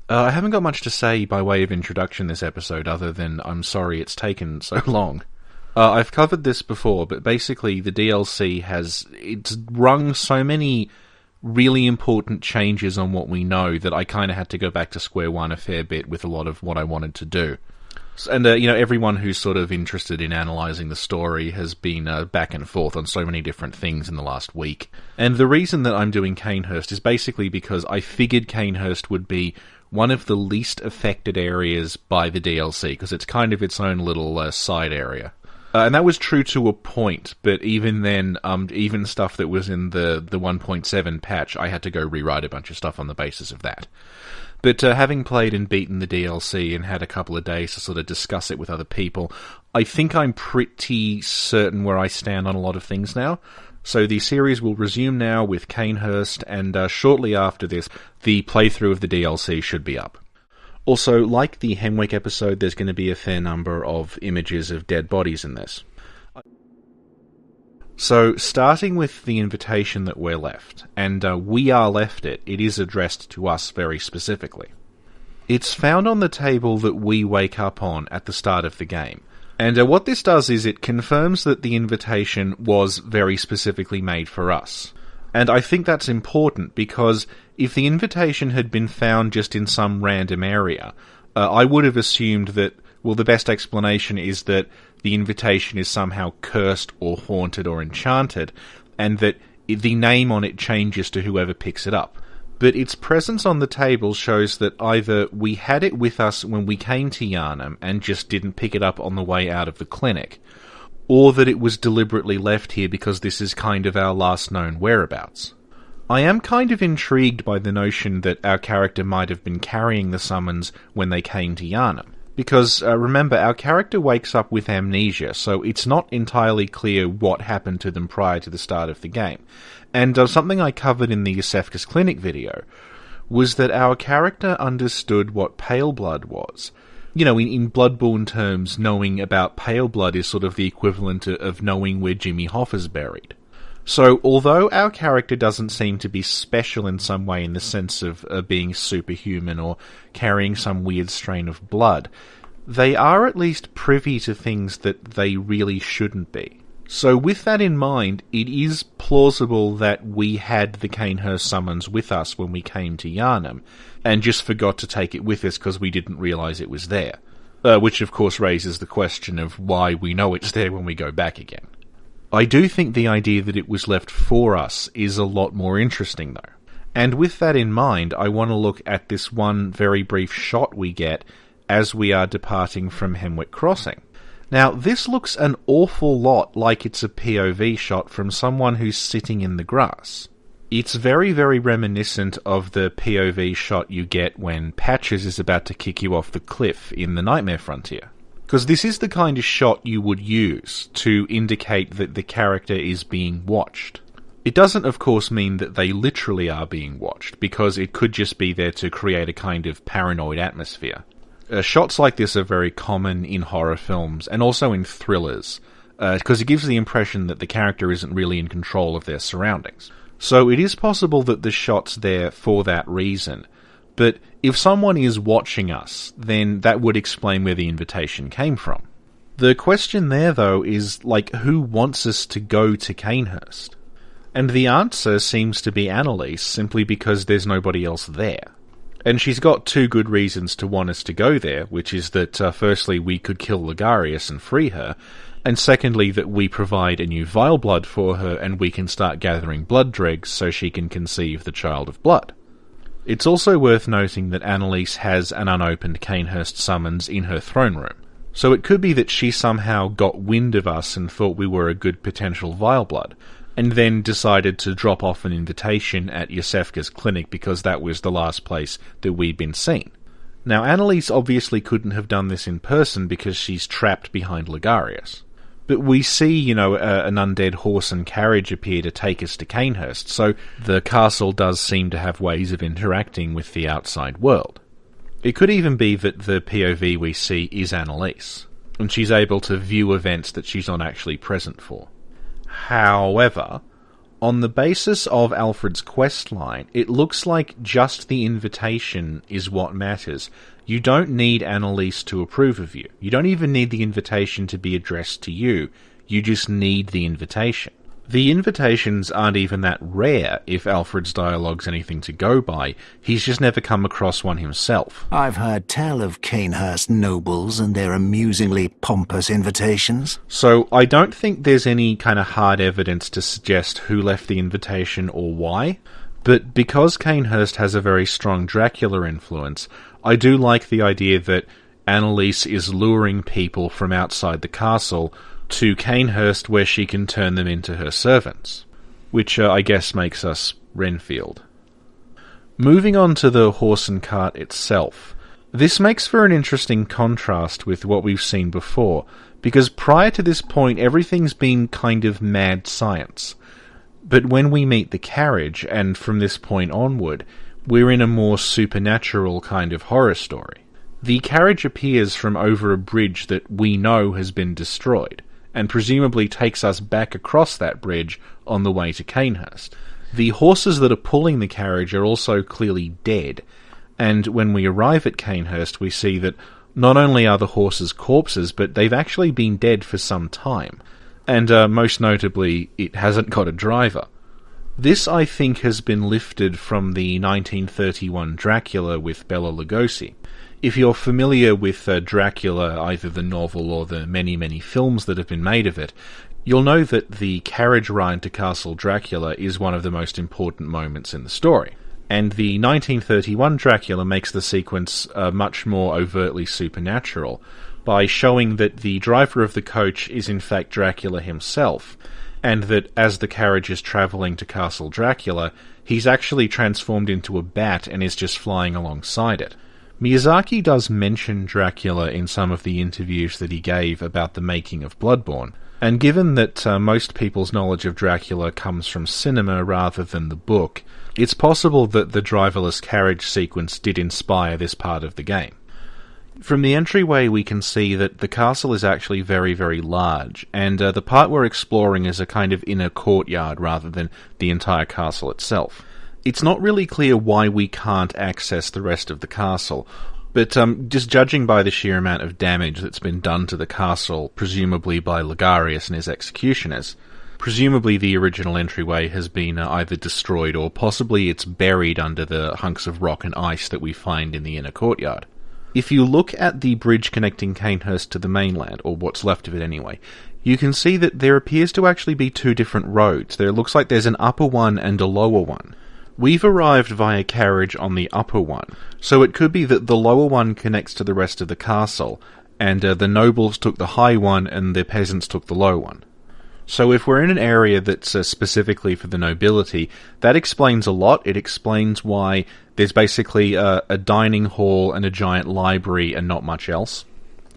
I haven't got much to say by way of introduction this episode, other than I'm sorry it's taken so long. I've covered this before, but basically the DLC it's rung so many really important changes on what we know that I kind of had to go back to square one a fair bit with a lot of what I wanted to do. And, everyone who's sort of interested in analysing the story has been back and forth on so many different things in the last week. And the reason that I'm doing Cainhurst is basically because I figured Cainhurst would be one of the least affected areas by the DLC, because it's kind of its own little side area. And that was true to a point, but even then, even stuff that was in the 1.7 patch, I had to go rewrite a bunch of stuff on the basis of that. But having played and beaten the DLC and had a couple of days to sort of discuss it with other people, I think I'm pretty certain where I stand on a lot of things now. So the series will resume now with Cainhurst, and shortly after this, the playthrough of the DLC should be up. Also, like the Hemwick episode, there's going to be a fair number of images of dead bodies in this. So, starting with the invitation that we're left, and we are left it is addressed to us very specifically. It's found on the table that we wake up on at the start of the game. And what this does is it confirms that the invitation was very specifically made for us. And I think that's important because if the invitation had been found just in some random area, I would have assumed that, well, the best explanation is that the invitation is somehow cursed or haunted or enchanted, and that the name on it changes to whoever picks it up. But its presence on the table shows that either we had it with us when we came to Yharnam and just didn't pick it up on the way out of the clinic, or that it was deliberately left here because this is kind of our last known whereabouts. I am kind of intrigued by the notion that our character might have been carrying the summons when they came to Yharnam. Because, remember, our character wakes up with amnesia, so it's not entirely clear what happened to them prior to the start of the game. And something I covered in the Yosefka's Clinic video was that our character understood what pale blood was. You know, in Bloodborne terms, knowing about pale blood is sort of the equivalent of knowing where Jimmy Hoffa's buried. So, although our character doesn't seem to be special in some way in the sense of being superhuman or carrying some weird strain of blood, they are at least privy to things that they really shouldn't be. So with that in mind, it is plausible that we had the Cainhurst summons with us when we came to Yharnam, and just forgot to take it with us because we didn't realise it was there. Which of course raises the question of why we know it's there when we go back again. I do think the idea that it was left for us is a lot more interesting, though. And with that in mind, I want to look at this one very brief shot we get as we are departing from Hemwick Crossing. Now, this looks an awful lot like it's a POV shot from someone who's sitting in the grass. It's very, very reminiscent of the POV shot you get when Patches is about to kick you off the cliff in the Nightmare Frontier. Because this is the kind of shot you would use to indicate that the character is being watched. It doesn't, of course, mean that they literally are being watched, because it could just be there to create a kind of paranoid atmosphere. Shots like this are very common in horror films, and also in thrillers, because it gives the impression that the character isn't really in control of their surroundings. So it is possible that the shot's there for that reason. But if someone is watching us, then that would explain where the invitation came from. The question there, though, is, who wants us to go to Cainhurst? And the answer seems to be Annalise, simply because there's nobody else there. And she's got two good reasons to want us to go there, which is that, firstly, we could kill Ligarius and free her, and secondly, that we provide a new vile blood for her and we can start gathering blood dregs so she can conceive the child of blood. It's also worth noting that Annalise has an unopened Cainhurst summons in her throne room, so it could be that she somehow got wind of us and thought we were a good potential vile blood, and then decided to drop off an invitation at Yosefka's clinic because that was the last place that we'd been seen. Now, Annalise obviously couldn't have done this in person because she's trapped behind Ligarius. But we see, an undead horse and carriage appear to take us to Cainhurst, so the castle does seem to have ways of interacting with the outside world. It could even be that the POV we see is Annalise, and she's able to view events that she's not actually present for. However, On the basis of Alfred's questline, it looks like just the invitation is what matters. You don't need Annalise to approve of you. You don't even need the invitation to be addressed to you. You just need the invitation. The invitations aren't even that rare if Alfred's dialogue's anything to go by. He's just never come across one himself. I've heard tell of Cainhurst nobles and their amusingly pompous invitations. So I don't think there's any kind of hard evidence to suggest who left the invitation or why, but because Cainhurst has a very strong Dracula influence, I do like the idea that Annalise is luring people from outside the castle to Cainhurst where she can turn them into her servants, which I guess makes us Renfield. Moving on to the horse and cart itself. This makes for an interesting contrast with what we've seen before, because prior to this point everything's been kind of mad science. But when we meet the carriage, and from this point onward, we're in a more supernatural kind of horror story. The carriage appears from over a bridge that we know has been destroyed, and presumably takes us back across that bridge on the way to Cainhurst. The horses that are pulling the carriage are also clearly dead, and when we arrive at Cainhurst we see that not only are the horses corpses, but they've actually been dead for some time, and most notably, it hasn't got a driver. This, I think, has been lifted from the 1931 Dracula with Bela Lugosi. If you're familiar with Dracula, either the novel or the many, many films that have been made of it, you'll know that the carriage ride to Castle Dracula is one of the most important moments in the story. And the 1931 Dracula makes the sequence much more overtly supernatural by showing that the driver of the coach is in fact Dracula himself, and that as the carriage is travelling to Castle Dracula, he's actually transformed into a bat and is just flying alongside it. Miyazaki does mention Dracula in some of the interviews that he gave about the making of Bloodborne, and given that most people's knowledge of Dracula comes from cinema rather than the book, it's possible that the driverless carriage sequence did inspire this part of the game. From the entryway we can see that the castle is actually very, very large, and the part we're exploring is a kind of inner courtyard rather than the entire castle itself. It's not really clear why we can't access the rest of the castle, but just judging by the sheer amount of damage that's been done to the castle, presumably by Ligarius and his executioners, presumably the original entryway has been either destroyed or possibly it's buried under the hunks of rock and ice that we find in the inner courtyard. If you look at the bridge connecting Cainhurst to the mainland, or what's left of it anyway, you can see that there appears to actually be two different roads. There looks like there's an upper one and a lower one. We've arrived via carriage on the upper one, so it could be that the lower one connects to the rest of the castle, and the nobles took the high one and the peasants took the low one. So if we're in an area that's specifically for the nobility, that explains a lot. It explains why there's basically a dining hall and a giant library and not much else.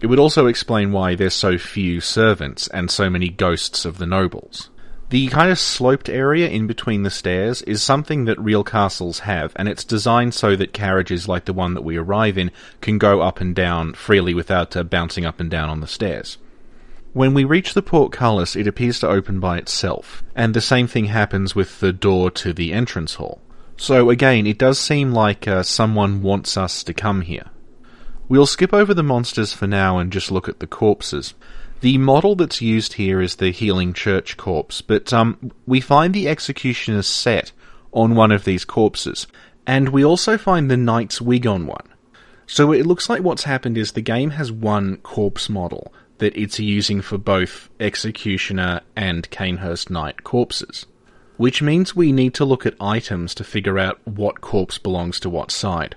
It would also explain why there's so few servants and so many ghosts of the nobles. The kind of sloped area in between the stairs is something that real castles have, and it's designed so that carriages like the one that we arrive in can go up and down freely without bouncing up and down on the stairs. When we reach the portcullis, it appears to open by itself, and the same thing happens with the door to the entrance hall. So again, it does seem like someone wants us to come here. We'll skip over the monsters for now and just look at the corpses. The model that's used here is the Healing Church corpse, but we find the executioner's set on one of these corpses, and we also find the knight's wig on one. So it looks like what's happened is the game has one corpse model that it's using for both executioner and Cainhurst knight corpses, which means we need to look at items to figure out what corpse belongs to what side.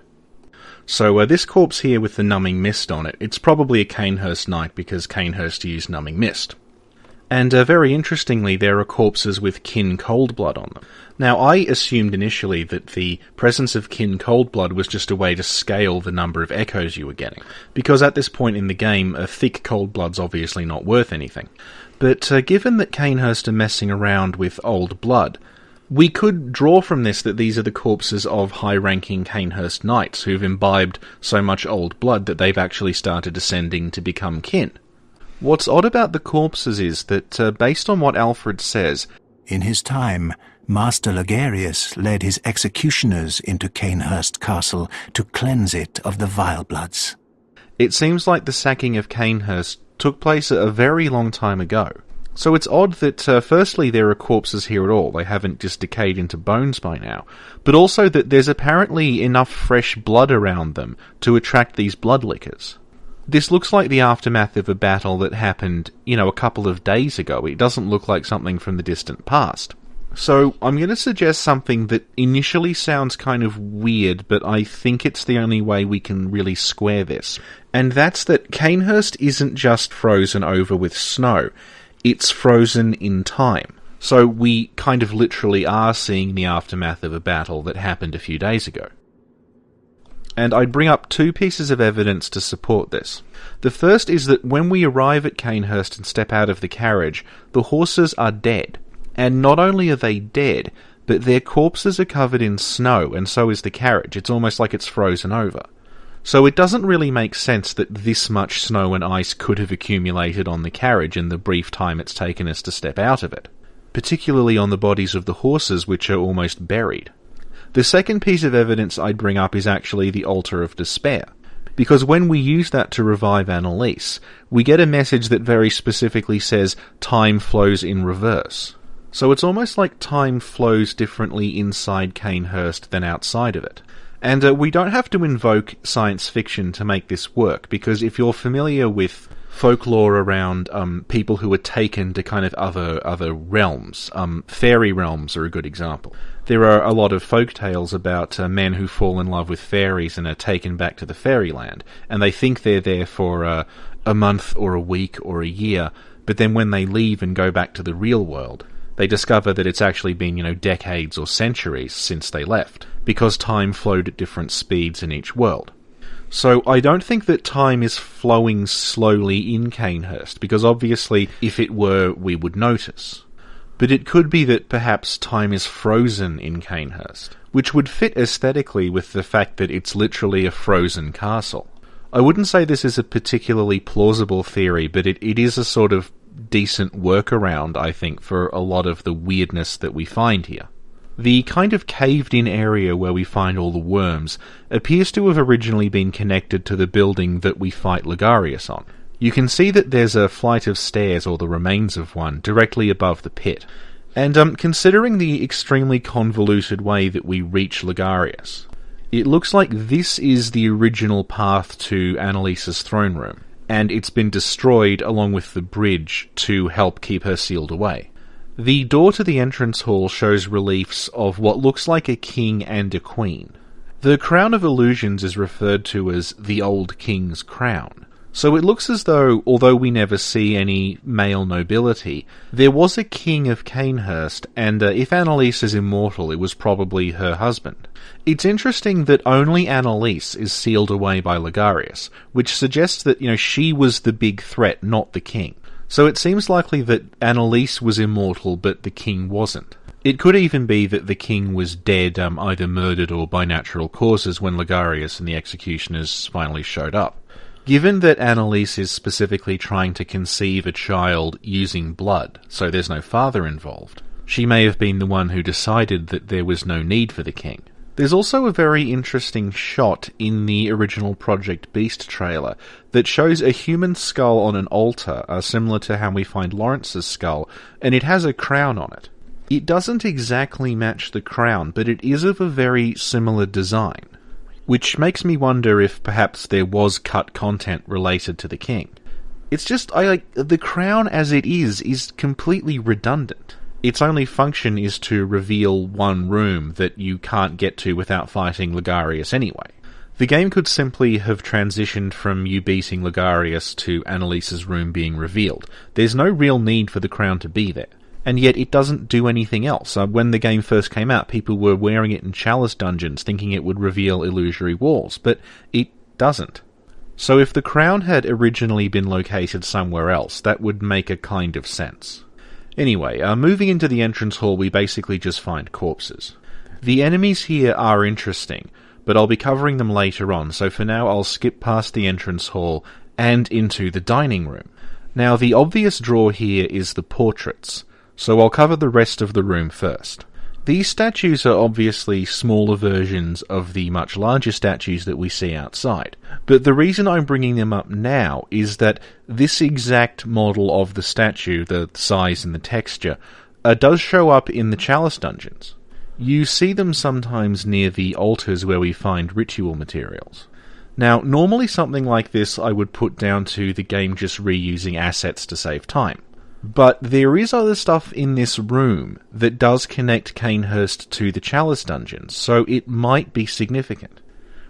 So this corpse here with the numbing mist on it, it's probably a Cainhurst knight because Cainhurst used numbing mist. And very interestingly, there are corpses with kin cold blood on them. Now, I assumed initially that the presence of kin cold blood was just a way to scale the number of echoes you were getting, because at this point in the game, a thick cold blood's obviously not worth anything. But given that Cainhurst are messing around with old blood, we could draw from this that these are the corpses of high-ranking Cainhurst knights who've imbibed so much old blood that they've actually started ascending to become kin. What's odd about the corpses is that, based on what Alfred says, in his time, Master Logarius led his executioners into Cainhurst Castle to cleanse it of the vile bloods. It seems like the sacking of Cainhurst took place a very long time ago. So it's odd that, firstly, there are corpses here at all. They haven't just decayed into bones by now. But also that there's apparently enough fresh blood around them to attract these bloodlickers. This looks like the aftermath of a battle that happened, a couple of days ago. It doesn't look like something from the distant past. So I'm going to suggest something that initially sounds kind of weird, but I think it's the only way we can really square this. And that's that Cainhurst isn't just frozen over with snow. It's frozen in time. So we kind of literally are seeing the aftermath of a battle that happened a few days ago. And I'd bring up two pieces of evidence to support this. The first is that when we arrive at Cainhurst and step out of the carriage, the horses are dead. And not only are they dead, but their corpses are covered in snow, and so is the carriage. It's almost like it's frozen over. So it doesn't really make sense that this much snow and ice could have accumulated on the carriage in the brief time it's taken us to step out of it, particularly on the bodies of the horses, which are almost buried. The second piece of evidence I'd bring up is actually the Altar of Despair, because when we use that to revive Annalise, we get a message that very specifically says, time flows in reverse. So it's almost like time flows differently inside Cainhurst than outside of it. And we don't have to invoke science fiction to make this work, because if you're familiar with folklore around people who are taken to kind of other realms, fairy realms are a good example. There are a lot of folk tales about men who fall in love with fairies and are taken back to the fairyland, and they think they're there for a month or a week or a year, but then when they leave and go back to the real world, they discover that it's actually been, decades or centuries since they left, because time flowed at different speeds in each world. So I don't think that time is flowing slowly in Cainhurst, because obviously, if it were, we would notice. But it could be that perhaps time is frozen in Cainhurst, which would fit aesthetically with the fact that it's literally a frozen castle. I wouldn't say this is a particularly plausible theory, but it is a sort of decent workaround, I think, for a lot of the weirdness that we find here. The kind of caved-in area where we find all the worms appears to have originally been connected to the building that we fight Logarius on. You can see that there's a flight of stairs, or the remains of one, directly above the pit. And considering the extremely convoluted way that we reach Logarius, it looks like this is the original path to Annalise's throne room, and it's been destroyed along with the bridge to help keep her sealed away. The door to the entrance hall shows reliefs of what looks like a king and a queen. The Crown of Illusions is referred to as the Old King's Crown. So it looks as though, although we never see any male nobility, there was a king of Cainhurst, and if Annalise is immortal, it was probably her husband. It's interesting that only Annalise is sealed away by Logarius, which suggests that, she was the big threat, not the king. So it seems likely that Annalise was immortal, but the king wasn't. It could even be that the king was dead, either murdered or by natural causes, when Logarius and the executioners finally showed up. Given that Annalise is specifically trying to conceive a child using blood, so there's no father involved, she may have been the one who decided that there was no need for the king. There's also a very interesting shot in the original Project Beast trailer that shows a human skull on an altar, similar to how we find Lawrence's skull, and it has a crown on it. It doesn't exactly match the crown, but it is of a very similar design, which makes me wonder if perhaps there was cut content related to the king. It's just, the crown as it is completely redundant. Its only function is to reveal one room that you can't get to without fighting Logarius anyway. The game could simply have transitioned from you beating Logarius to Annalise's room being revealed. There's no real need for the crown to be there. And yet it doesn't do anything else. When the game first came out, people were wearing it in chalice dungeons, thinking it would reveal illusory walls, but it doesn't. So if the crown had originally been located somewhere else, that would make a kind of sense. Anyway, moving into the entrance hall, we basically just find corpses. The enemies here are interesting, but I'll be covering them later on, so for now I'll skip past the entrance hall and into the dining room. Now, the obvious draw here is the portraits, so I'll cover the rest of the room first. These statues are obviously smaller versions of the much larger statues that we see outside, but the reason I'm bringing them up now is that this exact model of the statue, the size and the texture, does show up in the Chalice dungeons. You see them sometimes near the altars where we find ritual materials. Now, normally something like this I would put down to the game just reusing assets to save time. But there is other stuff in this room that does connect Cainhurst to the Chalice dungeons, so it might be significant.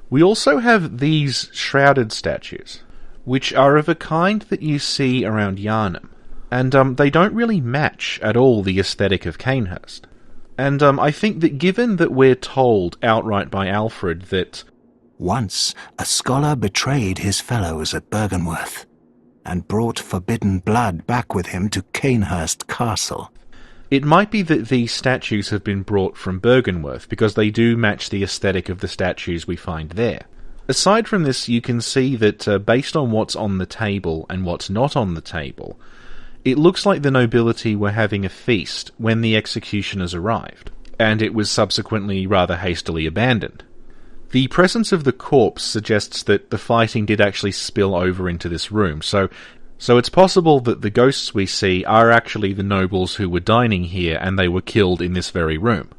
We also have these shrouded statues, which are of a kind that you see around Yharnam, and they don't really match at all the aesthetic of Cainhurst. And I think that given that we're told outright by Alfred that once a scholar betrayed his fellows at Byrgenwerth, and brought forbidden blood back with him to Cainhurst Castle. It might be that these statues have been brought from Byrgenwerth, because they do match the aesthetic of the statues we find there. Aside from this, you can see that based on what's on the table and what's not on the table, it looks like the nobility were having a feast when the executioners arrived, and it was subsequently rather hastily abandoned. The presence of the corpse suggests that the fighting did actually spill over into this room, so it's possible that the ghosts we see are actually the nobles who were dining here and they were killed in this very room.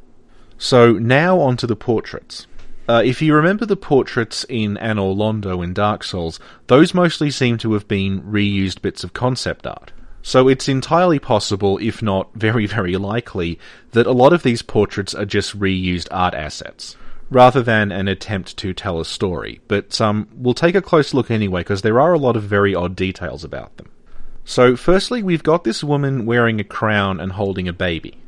So now onto the portraits. If you remember the portraits in Anor Londo in Dark Souls, those mostly seem to have been reused bits of concept art. So it's entirely possible, if not very, very likely, that a lot of these portraits are just reused art assets, rather than an attempt to tell a story. But we'll take a close look anyway, because there are a lot of very odd details about them. So firstly, we've got this woman wearing a crown and holding a baby.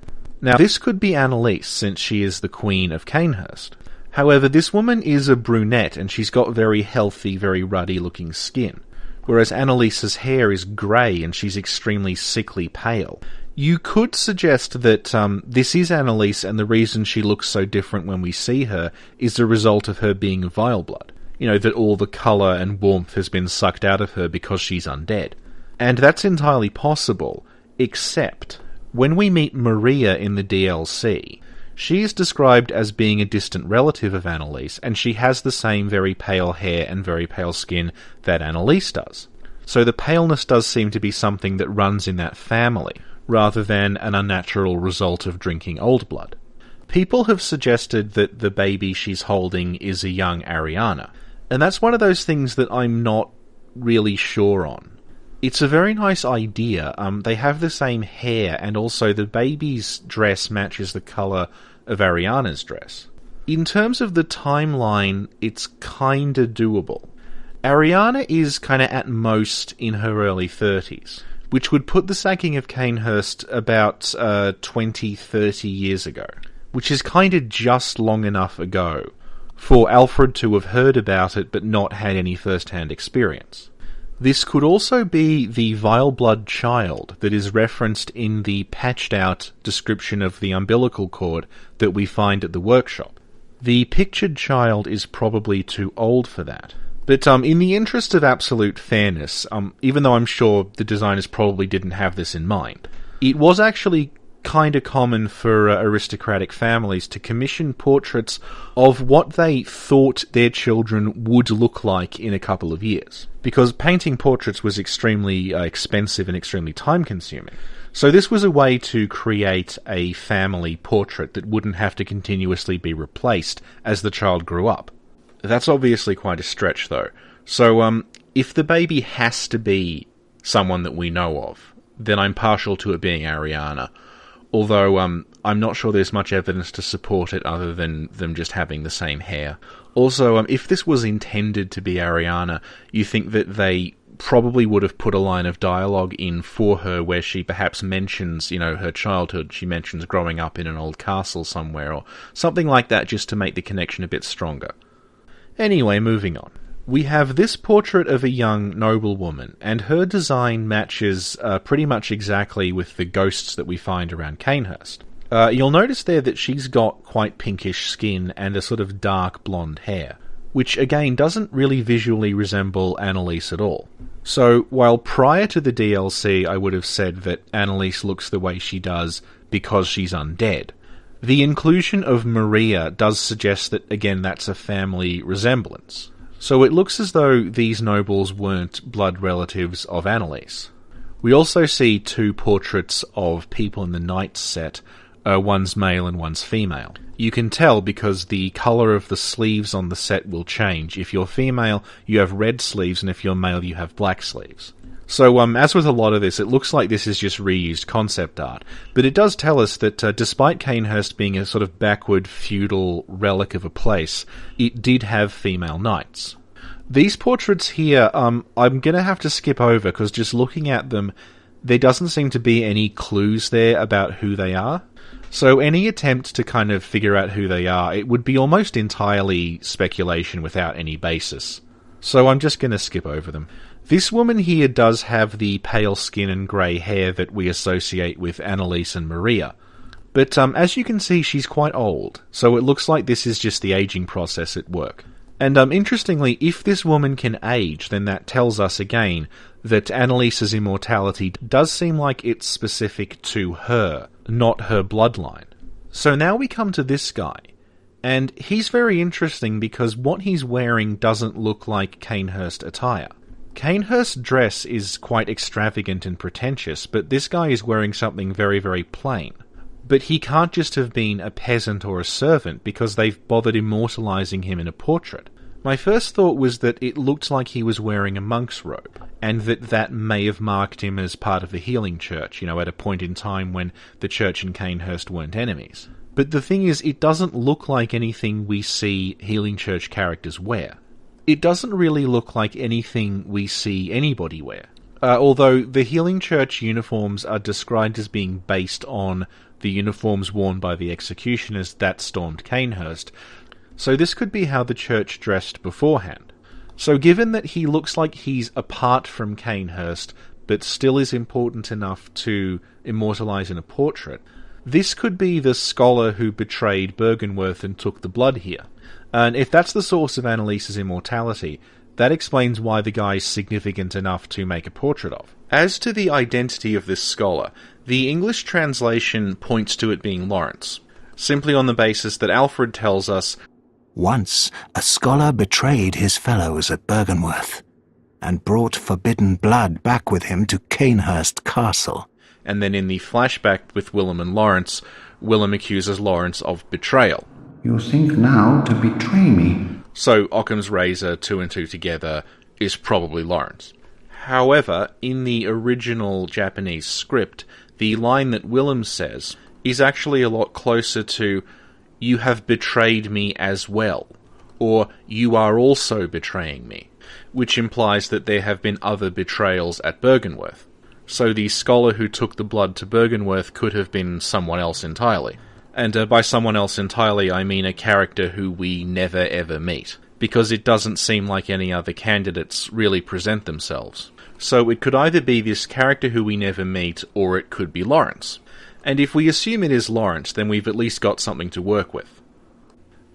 Now, this could be Annalise, since she is the Queen of Cainhurst. However, this woman is a brunette, and she's got very healthy, very ruddy-looking skin, whereas Annalise's hair is grey, and she's extremely sickly pale. You could suggest that this is Annalise, and the reason she looks so different when we see her is the result of her being Vileblood. You know, that all the colour and warmth has been sucked out of her because she's undead. And that's entirely possible, except when we meet Maria in the DLC, she is described as being a distant relative of Annalise, and she has the same very pale hair and very pale skin that Annalise does. So the paleness does seem to be something that runs in that family, rather than an unnatural result of drinking old blood. People have suggested that the baby she's holding is a young Ariana, and that's one of those things that I'm not really sure on. It's a very nice idea. They have the same hair, and also the baby's dress matches the colour of Ariana's dress. In terms of the timeline, it's kinda doable. Ariana is kinda at most in her early 30s. Which would put the sacking of Cainhurst about 20-30 years ago, which is kind of just long enough ago for Alfred to have heard about it but not had any first-hand experience. This could also be the Vileblood child that is referenced in the patched-out description of the umbilical cord that we find at the workshop. The pictured child is probably too old for that. But in the interest of absolute fairness, even though I'm sure the designers probably didn't have this in mind, it was actually kind of common for aristocratic families to commission portraits of what they thought their children would look like in a couple of years. Because painting portraits was extremely expensive and extremely time-consuming. So this was a way to create a family portrait that wouldn't have to continuously be replaced as the child grew up. That's obviously quite a stretch, though. So, if the baby has to be someone that we know of, then I'm partial to it being Ariana. Although, I'm not sure there's much evidence to support it other than them just having the same hair. Also, if this was intended to be Ariana, you think that they probably would have put a line of dialogue in for her where she perhaps mentions, her childhood. She mentions growing up in an old castle somewhere, or something like that, just to make the connection a bit stronger. Anyway, moving on. We have this portrait of a young noblewoman, and her design matches pretty much exactly with the ghosts that we find around Cainhurst. You'll notice there that she's got quite pinkish skin and a sort of dark blonde hair, which again doesn't really visually resemble Annalise at all. So, while prior to the DLC I would have said that Annalise looks the way she does because she's undead, The inclusion of Maria does suggest that, again, that's a family resemblance. So it looks as though these nobles weren't blood relatives of Annalise. We also see two portraits of people in the Knights set, one's male and one's female. You can tell because the colour of the sleeves on the set will change. If you're female, you have red sleeves, and if you're male, you have black sleeves. So, as with a lot of this, it looks like this is just reused concept art. But it does tell us that despite Cainhurst being a sort of backward feudal relic of a place, it did have female knights. These portraits here, I'm going to have to skip over, because just looking at them, there doesn't seem to be any clues there about who they are. So any attempt to kind of figure out who they are, it would be almost entirely speculation without any basis. So I'm just going to skip over them. This woman here does have the pale skin and grey hair that we associate with Annalise and Maria. But as you can see, she's quite old, so it looks like this is just the aging process at work. And interestingly, if this woman can age, then that tells us again that Annalise's immortality does seem like it's specific to her, not her bloodline. So now we come to this guy, and he's very interesting because what he's wearing doesn't look like Cainhurst attire. Cainhurst's dress is quite extravagant and pretentious, but this guy is wearing something very, very plain. But he can't just have been a peasant or a servant, because they've bothered immortalising him in a portrait. My first thought was that it looked like he was wearing a monk's robe, and that may have marked him as part of the Healing Church, at a point in time when the church and Cainhurst weren't enemies. But the thing is, it doesn't look like anything we see Healing Church characters wear. It doesn't really look like anything we see anybody wear. Although the Healing Church uniforms are described as being based on the uniforms worn by the executioners that stormed Cainhurst, so this could be how the church dressed beforehand. So given that he looks like he's apart from Cainhurst, but still is important enough to immortalise in a portrait, this could be the scholar who betrayed Byrgenwerth and took the blood here. And if that's the source of Annalise's immortality, that explains why the guy's significant enough to make a portrait of. As to the identity of this scholar, the English translation points to it being Lawrence, simply on the basis that Alfred tells us, "Once a scholar betrayed his fellows at Byrgenwerth, and brought forbidden blood back with him to Cainhurst Castle." And then in the flashback with Willem and Lawrence, Willem accuses Lawrence of betrayal. "You think now to betray me." So Occam's razor, 2 and 2 together, is probably Lawrence. However, in the original Japanese script, the line that Willem says is actually a lot closer to, "You have betrayed me as well," or "You are also betraying me," which implies that there have been other betrayals at Byrgenwerth. So the scholar who took the blood to Byrgenwerth could have been someone else entirely. And by someone else entirely, I mean a character who we never ever meet, because it doesn't seem like any other candidates really present themselves. So it could either be this character who we never meet, or it could be Lawrence. And if we assume it is Lawrence, then we've at least got something to work with.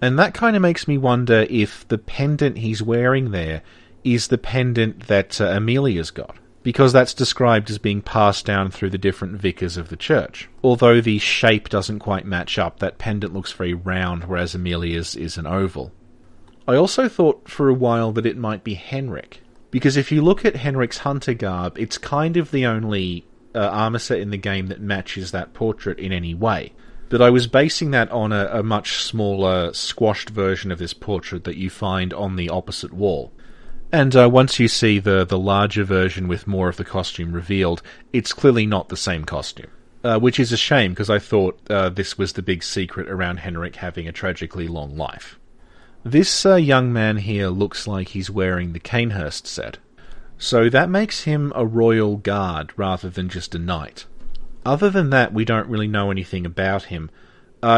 And that kind of makes me wonder if the pendant he's wearing there is the pendant that Amelia's got, because that's described as being passed down through the different vicars of the church. Although the shape doesn't quite match up, that pendant looks very round, whereas Amelia's is an oval. I also thought for a while that it might be Henrik, because if you look at Henrik's hunter garb, it's kind of the only armor set in the game that matches that portrait in any way. But I was basing that on a much smaller, squashed version of this portrait that you find on the opposite wall. And once you see the larger version with more of the costume revealed, it's clearly not the same costume. Which is a shame, because I thought this was the big secret around Henrik having a tragically long life. This young man here looks like he's wearing the Cainhurst set. So that makes him a royal guard rather than just a knight. Other than that, we don't really know anything about him.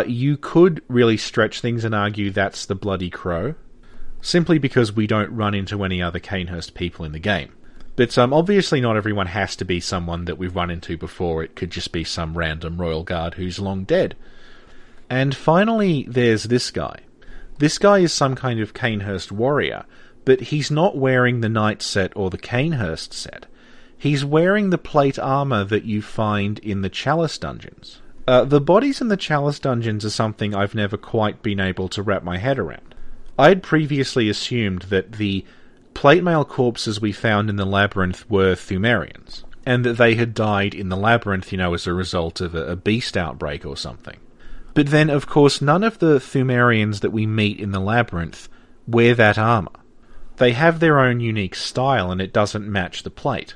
You could really stretch things and argue that's the Bloody Crow, simply because we don't run into any other Cainhurst people in the game. But obviously not everyone has to be someone that we've run into before. It could just be some random royal guard who's long dead. And finally, there's this guy. This guy is some kind of Cainhurst warrior, but he's not wearing the knight set or the Cainhurst set. He's wearing the plate armor that you find in the Chalice dungeons. The bodies in the Chalice dungeons are something I've never quite been able to wrap my head around. I had previously assumed that the plate mail corpses we found in the labyrinth were Pthumerians, and that they had died in the labyrinth, as a result of a beast outbreak or something. But then, of course, none of the Pthumerians that we meet in the labyrinth wear that armour. They have their own unique style, and it doesn't match the plate.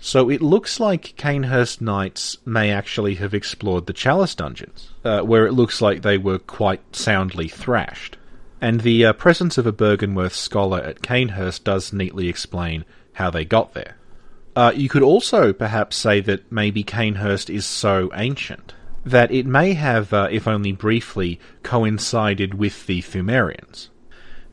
So it looks like Cainhurst Knights may actually have explored the Chalice dungeons, where it looks like they were quite soundly thrashed. And the presence of a Byrgenwerth scholar at Cainhurst does neatly explain how they got there. You could also perhaps say that maybe Cainhurst is so ancient that it may have, if only briefly, coincided with the Pthumerians.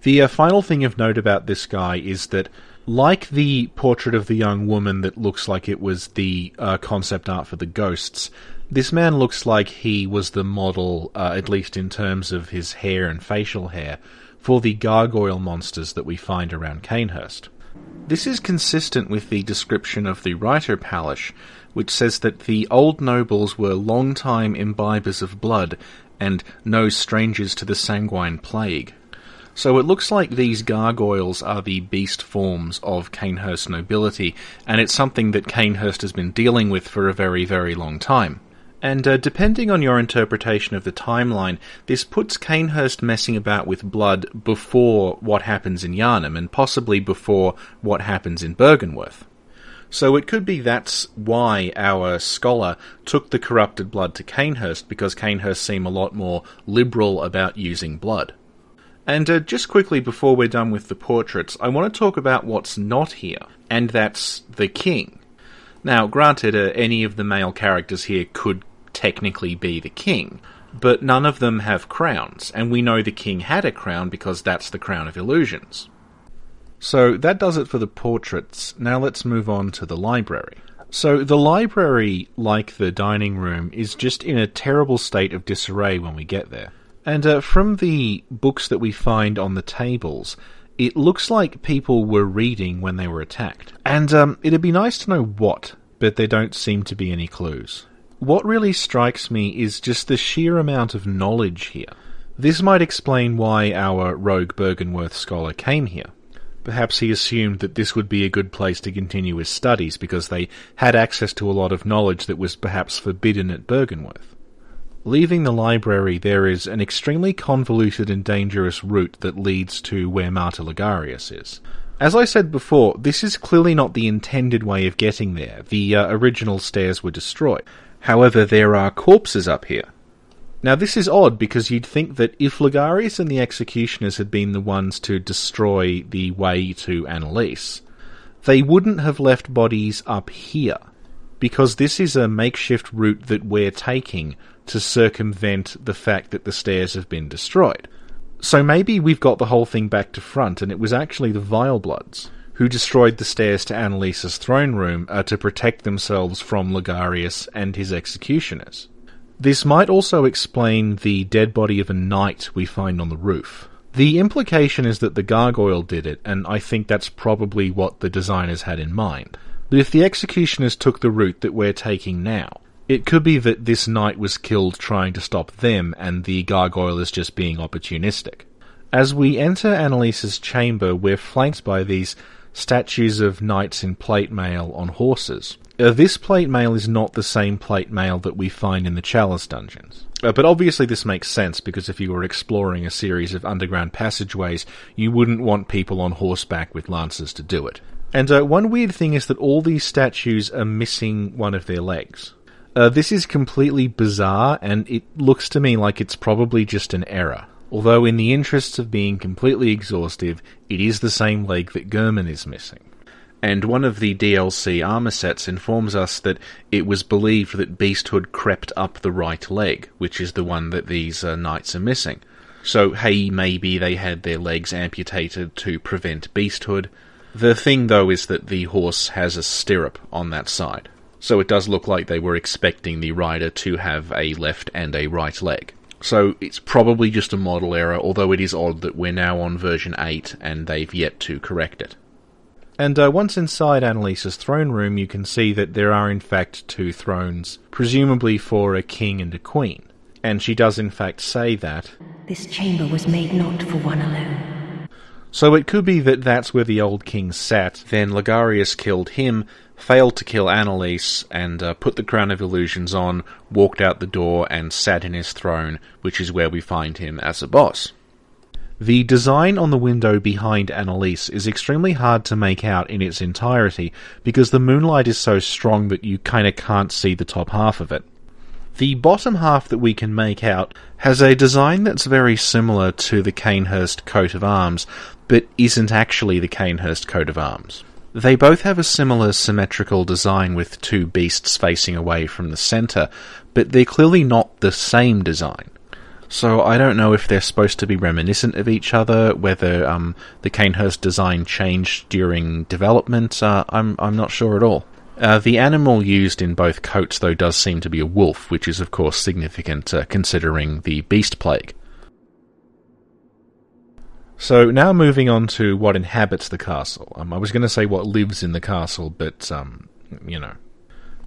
The final thing of note about this guy is that, like the portrait of the young woman that looks like it was the concept art for the ghosts, this man looks like he was the model, at least in terms of his hair and facial hair, for the gargoyle monsters that we find around Cainhurst. This is consistent with the description of the writer Palish, which says that the old nobles were long-time imbibers of blood and no strangers to the sanguine plague. So it looks like these gargoyles are the beast forms of Cainhurst nobility, and it's something that Cainhurst has been dealing with for a very, very long time. And depending on your interpretation of the timeline, this puts Cainhurst messing about with blood before what happens in Yharnam, and possibly before what happens in Byrgenwerth. So it could be that's why our scholar took the corrupted blood to Cainhurst, because Cainhurst seem a lot more liberal about using blood. And just quickly before we're done with the portraits, I want to talk about what's not here, and that's the king. Now, granted, any of the male characters here could technically be the king, but none of them have crowns, and we know the king had a crown because that's the crown of illusions. So that does it for the portraits. Now let's move on to the library. So the library, like the dining room, is just in a terrible state of disarray when we get there. And from the books that we find on the tables, it looks like people were reading when they were attacked. And it'd be nice to know what, but there don't seem to be any clues. What really strikes me is just the sheer amount of knowledge here. This might explain why our rogue Byrgenwerth scholar came here. Perhaps he assumed that this would be a good place to continue his studies, because they had access to a lot of knowledge that was perhaps forbidden at Byrgenwerth. Leaving the library, there is an extremely convoluted and dangerous route that leads to where Martyr Ligarius is. As I said before, this is clearly not the intended way of getting there. The original stairs were destroyed. However, there are corpses up here. Now this is odd, because you'd think that if Ligarius and the executioners had been the ones to destroy the way to Annalise, they wouldn't have left bodies up here, because this is a makeshift route that we're taking to circumvent the fact that the stairs have been destroyed. So maybe we've got the whole thing back to front, and it was actually the Vilebloods who destroyed the stairs to Annalise's throne room to protect themselves from Ligarius and his executioners. This might also explain the dead body of a knight we find on the roof. The implication is that the gargoyle did it, and I think that's probably what the designers had in mind. But if the executioners took the route that we're taking now, it could be that this knight was killed trying to stop them, and the gargoyle is just being opportunistic. As we enter Annalise's chamber, we're flanked by these statues of knights in plate mail on horses. This plate mail is not the same plate mail that we find in the Chalice dungeons. But obviously this makes sense, because if you were exploring a series of underground passageways, you wouldn't want people on horseback with lances to do it. And one weird thing is that all these statues are missing one of their legs. This is completely bizarre, and it looks to me like it's probably just an error. Although in the interests of being completely exhaustive, it is the same leg that German is missing. And one of the DLC armor sets informs us that it was believed that beasthood crept up the right leg, which is the one that these knights are missing. So, hey, maybe they had their legs amputated to prevent beasthood. The thing, though, is that the horse has a stirrup on that side. So it does look like they were expecting the rider to have a left and a right leg. So it's probably just a model error, although it is odd that we're now on version 8 and they've yet to correct it. And once inside Annalise's throne room, you can see that there are in fact 2 thrones, presumably for a king and a queen. And she does in fact say that this chamber was made not for one alone. So it could be that that's where the old king sat, then Ligarius killed him, failed to kill Annalise, and put the Crown of Illusions on, walked out the door, and sat in his throne, which is where we find him as a boss. The design on the window behind Annalise is extremely hard to make out in its entirety, because the moonlight is so strong that you kinda can't see the top half of it. The bottom half that we can make out has a design that's very similar to the Cainhurst coat of arms, but isn't actually the Cainhurst coat of arms. They both have a similar symmetrical design with 2 beasts facing away from the centre, but they're clearly not the same design. So I don't know if they're supposed to be reminiscent of each other, whether the Cainhurst design changed during development. I'm not sure at all. The animal used in both coats, though, does seem to be a wolf, which is of course significant considering the beast plague. So now moving on to what inhabits the castle. I was going to say what lives in the castle, but, you know.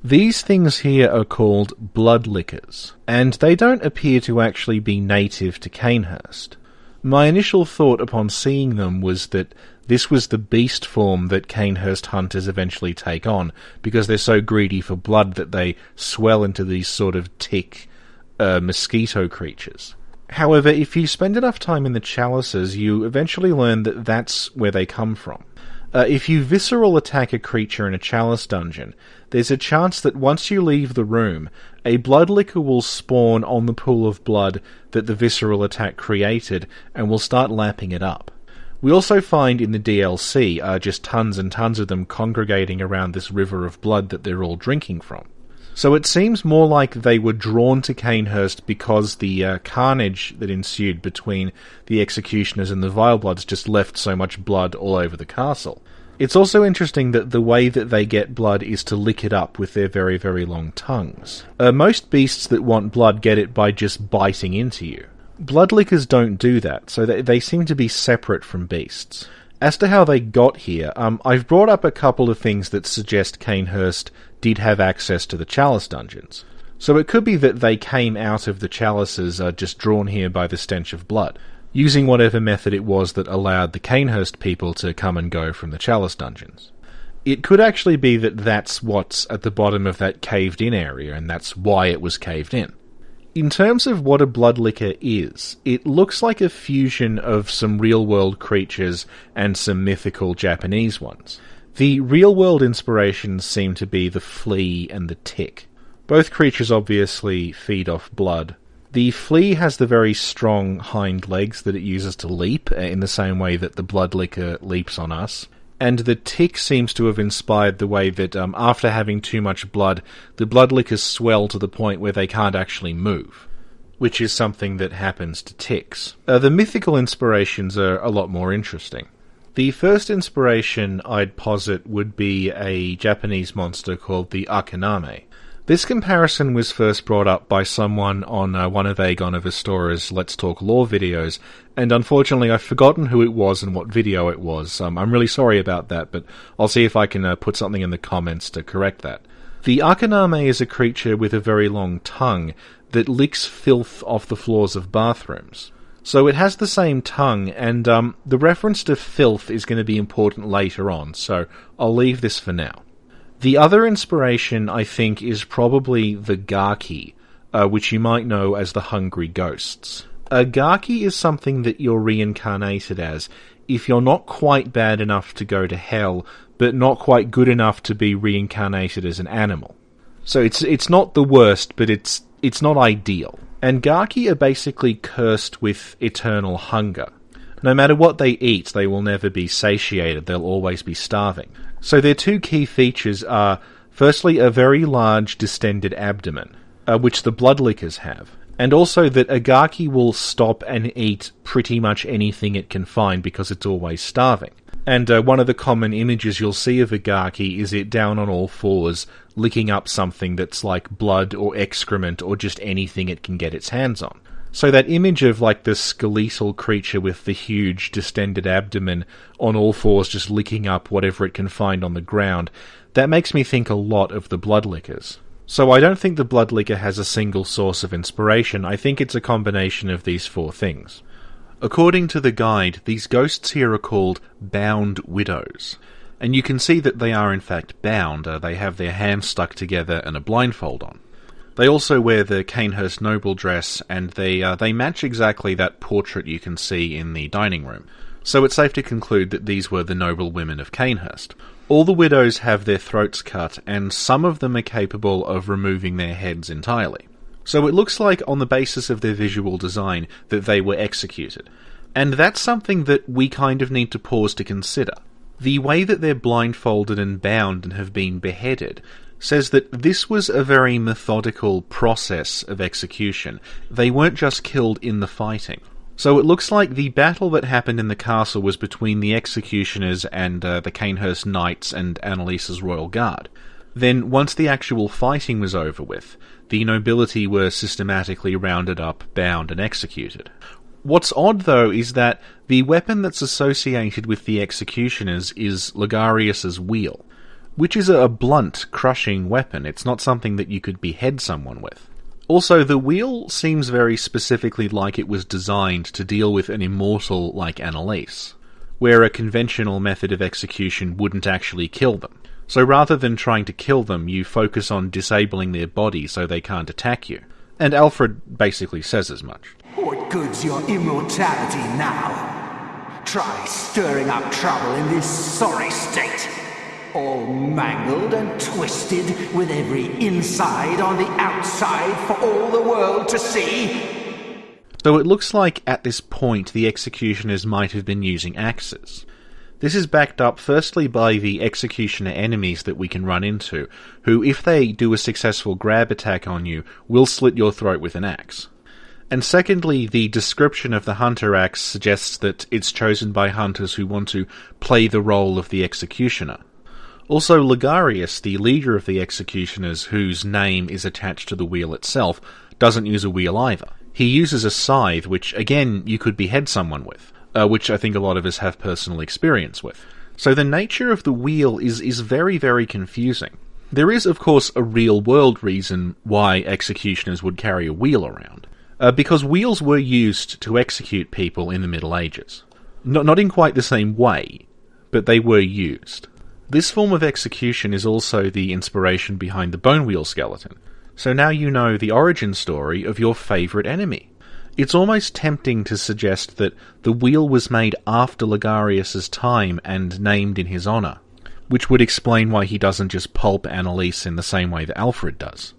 These things here are called bloodlickers, and they don't appear to actually be native to Cainhurst. My initial thought upon seeing them was that this was the beast form that Cainhurst hunters eventually take on, because they're so greedy for blood that they swell into these sort of tick, mosquito creatures. However, if you spend enough time in the chalices, you eventually learn that that's where they come from. If you visceral attack a creature in a chalice dungeon, there's a chance that once you leave the room, a bloodlicker will spawn on the pool of blood that the visceral attack created, and will start lapping it up. We also find in the DLC just tons and tons of them congregating around this river of blood that they're all drinking from. So it seems more like they were drawn to Cainhurst because the carnage that ensued between the executioners and the Vilebloods just left so much blood all over the castle. It's also interesting that the way that they get blood is to lick it up with their very, very long tongues. Most beasts that want blood get it by just biting into you. Bloodlickers don't do that, so they seem to be separate from beasts. As to how they got here, I've brought up a couple of things that suggest Cainhurst did have access to the chalice dungeons. So it could be that they came out of the chalices just drawn here by the stench of blood, using whatever method it was that allowed the Cainhurst people to come and go from the chalice dungeons. It could actually be that that's what's at the bottom of that caved-in area, and that's why it was caved in. In terms of what a bloodlicker is, it looks like a fusion of some real-world creatures and some mythical Japanese ones. The real-world inspirations seem to be the flea and the tick. Both creatures obviously feed off blood. The flea has the very strong hind legs that it uses to leap, in the same way that the bloodlicker leaps on us. And the tick seems to have inspired the way that after having too much blood, the bloodlickers swell to the point where they can't actually move, which is something that happens to ticks. The mythical inspirations are a lot more interesting. The first inspiration I'd posit would be a Japanese monster called the Akaname. This comparison was first brought up by someone on one of Aegon of Astora's Let's Talk Lore videos, and unfortunately I've forgotten who it was and what video it was. I'm really sorry about that, but I'll see if I can put something in the comments to correct that. The Akaname is a creature with a very long tongue that licks filth off the floors of bathrooms. So it has the same tongue, and the reference to filth is going to be important later on, so I'll leave this for now. The other inspiration, I think, is probably the Gaki, which you might know as the Hungry Ghosts. A Gaki is something that you're reincarnated as if you're not quite bad enough to go to hell, but not quite good enough to be reincarnated as an animal. So it's not the worst, but it's not ideal. And Gaki are basically cursed with eternal hunger. No matter what they eat, they will never be satiated, they'll always be starving. So their two key features are, firstly, a very large distended abdomen, which the bloodlickers have, and also that a Gaki will stop and eat pretty much anything it can find because it's always starving. And one of the common images you'll see of a Gaki is it down on all fours, licking up something that's like blood or excrement or just anything it can get its hands on. So that image of like the skeletal creature with the huge distended abdomen on all fours just licking up whatever it can find on the ground, that makes me think a lot of the Bloodlickers. So I don't think the Bloodlicker has a single source of inspiration, I think it's a combination of these four things. According to the guide, these ghosts here are called bound widows. And you can see that they are in fact bound, they have their hands stuck together and a blindfold on. They also wear the Cainhurst noble dress, and they match exactly that portrait you can see in the dining room. So it's safe to conclude that these were the noble women of Cainhurst. All the widows have their throats cut, and some of them are capable of removing their heads entirely. So it looks like, on the basis of their visual design, that they were executed. And that's something that we kind of need to pause to consider. The way that they're blindfolded and bound and have been beheaded says that this was a very methodical process of execution. They weren't just killed in the fighting. So it looks like the battle that happened in the castle was between the executioners and the Cainhurst Knights and Annalise's Royal Guard. Then, once the actual fighting was over with, the nobility were systematically rounded up, bound, and executed. What's odd, though, is that the weapon that's associated with the executioners is Ligarius's wheel, which is a blunt, crushing weapon. It's not something that you could behead someone with. Also, the wheel seems very specifically like it was designed to deal with an immortal like Annalise, where a conventional method of execution wouldn't actually kill them. So rather than trying to kill them, you focus on disabling their body so they can't attack you. And Alfred basically says as much. What good's your immortality now? Try stirring up trouble in this sorry state. All mangled and twisted, with every inside on the outside for all the world to see. So it looks like at this point the executioners might have been using axes. This is backed up firstly by the executioner enemies that we can run into, who, if they do a successful grab attack on you, will slit your throat with an axe. And secondly, the description of the hunter axe suggests that it's chosen by hunters who want to play the role of the executioner. Also, Ligarius, the leader of the executioners, whose name is attached to the wheel itself, doesn't use a wheel either. He uses a scythe, which, again, you could behead someone with, which I think a lot of us have personal experience with. So the nature of the wheel is very, very confusing. There is, of course, a real-world reason why executioners would carry a wheel around. Because wheels were used to execute people in the Middle Ages. Not in quite the same way, but they were used. This form of execution is also the inspiration behind the bone wheel skeleton. So now you know the origin story of your favourite enemy. It's almost tempting to suggest that the wheel was made after Ligarius's time and named in his honour, which would explain why he doesn't just pulp Annalise in the same way that Alfred does.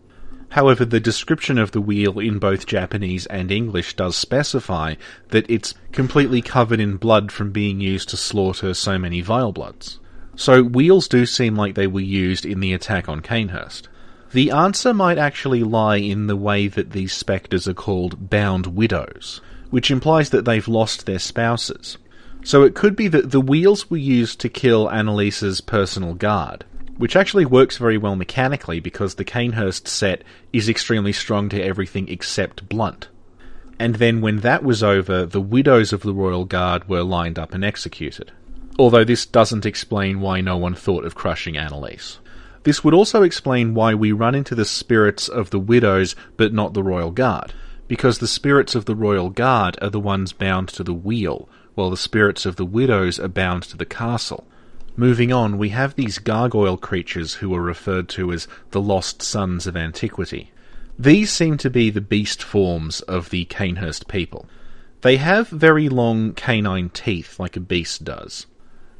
However, the description of the wheel in both Japanese and English does specify that it's completely covered in blood from being used to slaughter so many Vilebloods. So wheels do seem like they were used in the attack on Cainhurst. The answer might actually lie in the way that these spectres are called bound widows, which implies that they've lost their spouses. So it could be that the wheels were used to kill Annalise's personal guard, which actually works very well mechanically because the Cainhurst set is extremely strong to everything except blunt. And then when that was over, the widows of the Royal Guard were lined up and executed. Although this doesn't explain why no one thought of crushing Annalise. This would also explain why we run into the spirits of the widows but not the Royal Guard, because the spirits of the Royal Guard are the ones bound to the wheel, while the spirits of the widows are bound to the castle. Moving on, we have these gargoyle creatures who are referred to as the Lost Sons of Antiquity. These seem to be the beast forms of the Cainhurst people. They have very long canine teeth like a beast does.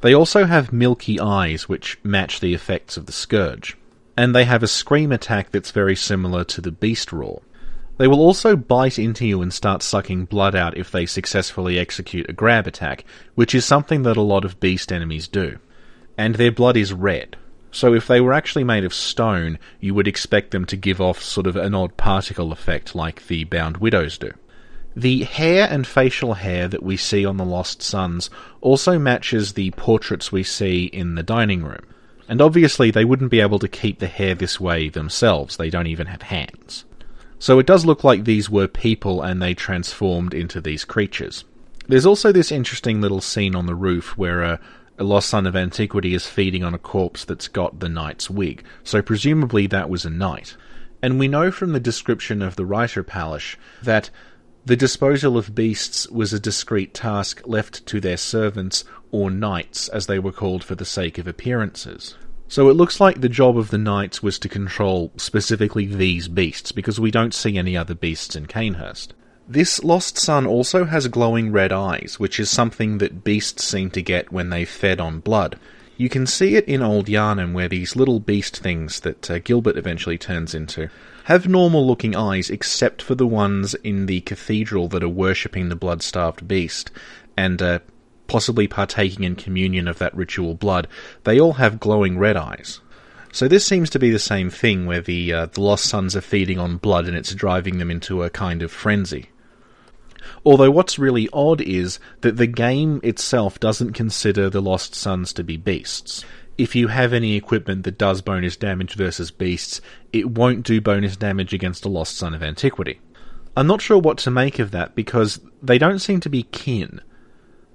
They also have milky eyes which match the effects of the scourge, and they have a scream attack that's very similar to the beast roar. They will also bite into you and start sucking blood out if they successfully execute a grab attack, which is something that a lot of beast enemies do. And their blood is red, so if they were actually made of stone, you would expect them to give off sort of an odd particle effect like the bound widows do. The hair and facial hair that we see on the Lost Sons also matches the portraits we see in the dining room. And obviously they wouldn't be able to keep the hair this way themselves, they don't even have hands. So it does look like these were people and they transformed into these creatures. There's also this interesting little scene on the roof where a lost son of antiquity is feeding on a corpse that's got the knight's wig, so presumably that was a knight. And we know from the description of the writer Palish that the disposal of beasts was a discreet task left to their servants, or knights, as they were called for the sake of appearances. So it looks like the job of the knights was to control specifically these beasts, because we don't see any other beasts in Cainhurst. This lost son also has glowing red eyes, which is something that beasts seem to get when they fed on blood. You can see it in Old Yarnham, where these little beast things that Gilbert eventually turns into have normal-looking eyes, except for the ones in the cathedral that are worshipping the blood-starved beast, and possibly partaking in communion of that ritual blood. They all have glowing red eyes. So this seems to be the same thing, where the lost sons are feeding on blood and it's driving them into a kind of frenzy. Although what's really odd is that the game itself doesn't consider the lost sons to be beasts. If you have any equipment that does bonus damage versus beasts, it won't do bonus damage against a lost son of antiquity. I'm not sure what to make of that, because they don't seem to be kin.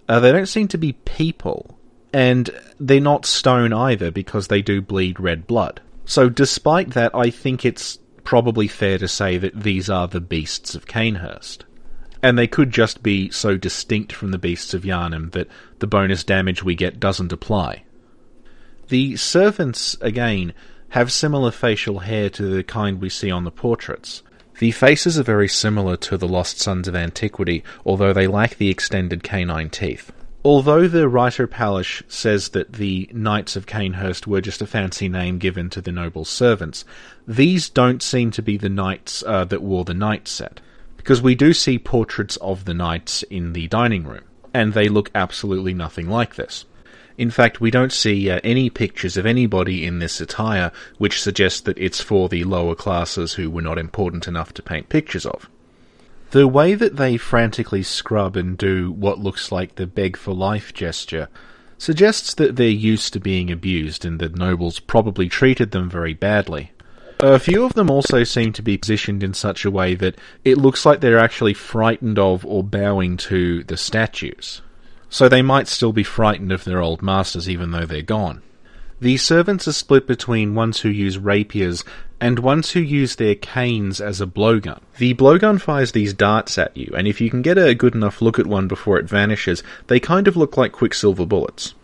They don't seem to be people, and they're not stone either, because they do bleed red blood. So despite that, I think it's probably fair to say that these are the beasts of Cainhurst. And they could just be so distinct from the beasts of Yarnham that the bonus damage we get doesn't apply. The servants, again, have similar facial hair to the kind we see on the portraits. The faces are very similar to the Lost Sons of Antiquity, although they lack the extended canine teeth. Although the writer Palish says that the Knights of Cainhurst were just a fancy name given to the noble servants, these don't seem to be the knights that wore the knight set. Because we do see portraits of the knights in the dining room, and they look absolutely nothing like this. In fact, we don't see any pictures of anybody in this attire, which suggests that it's for the lower classes who were not important enough to paint pictures of. The way that they frantically scrub and do what looks like the beg for life gesture suggests that they're used to being abused and that nobles probably treated them very badly. A few of them also seem to be positioned in such a way that it looks like they're actually frightened of or bowing to the statues. So they might still be frightened of their old masters even though they're gone. The servants are split between ones who use rapiers and ones who use their canes as a blowgun. The blowgun fires these darts at you, and if you can get a good enough look at one before it vanishes, they kind of look like quicksilver bullets.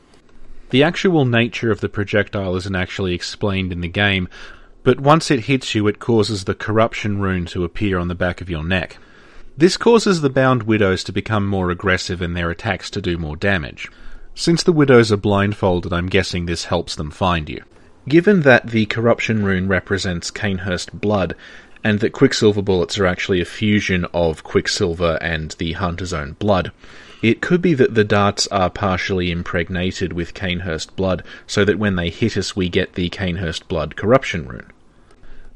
The actual nature of the projectile isn't actually explained in the game, but once it hits you, it causes the corruption rune to appear on the back of your neck. This causes the bound widows to become more aggressive and their attacks to do more damage. Since the widows are blindfolded, I'm guessing this helps them find you. Given that the corruption rune represents Cainhurst blood, and that quicksilver bullets are actually a fusion of quicksilver and the hunter's own blood, it could be that the darts are partially impregnated with Cainhurst blood, so that when they hit us we get the Cainhurst blood corruption rune.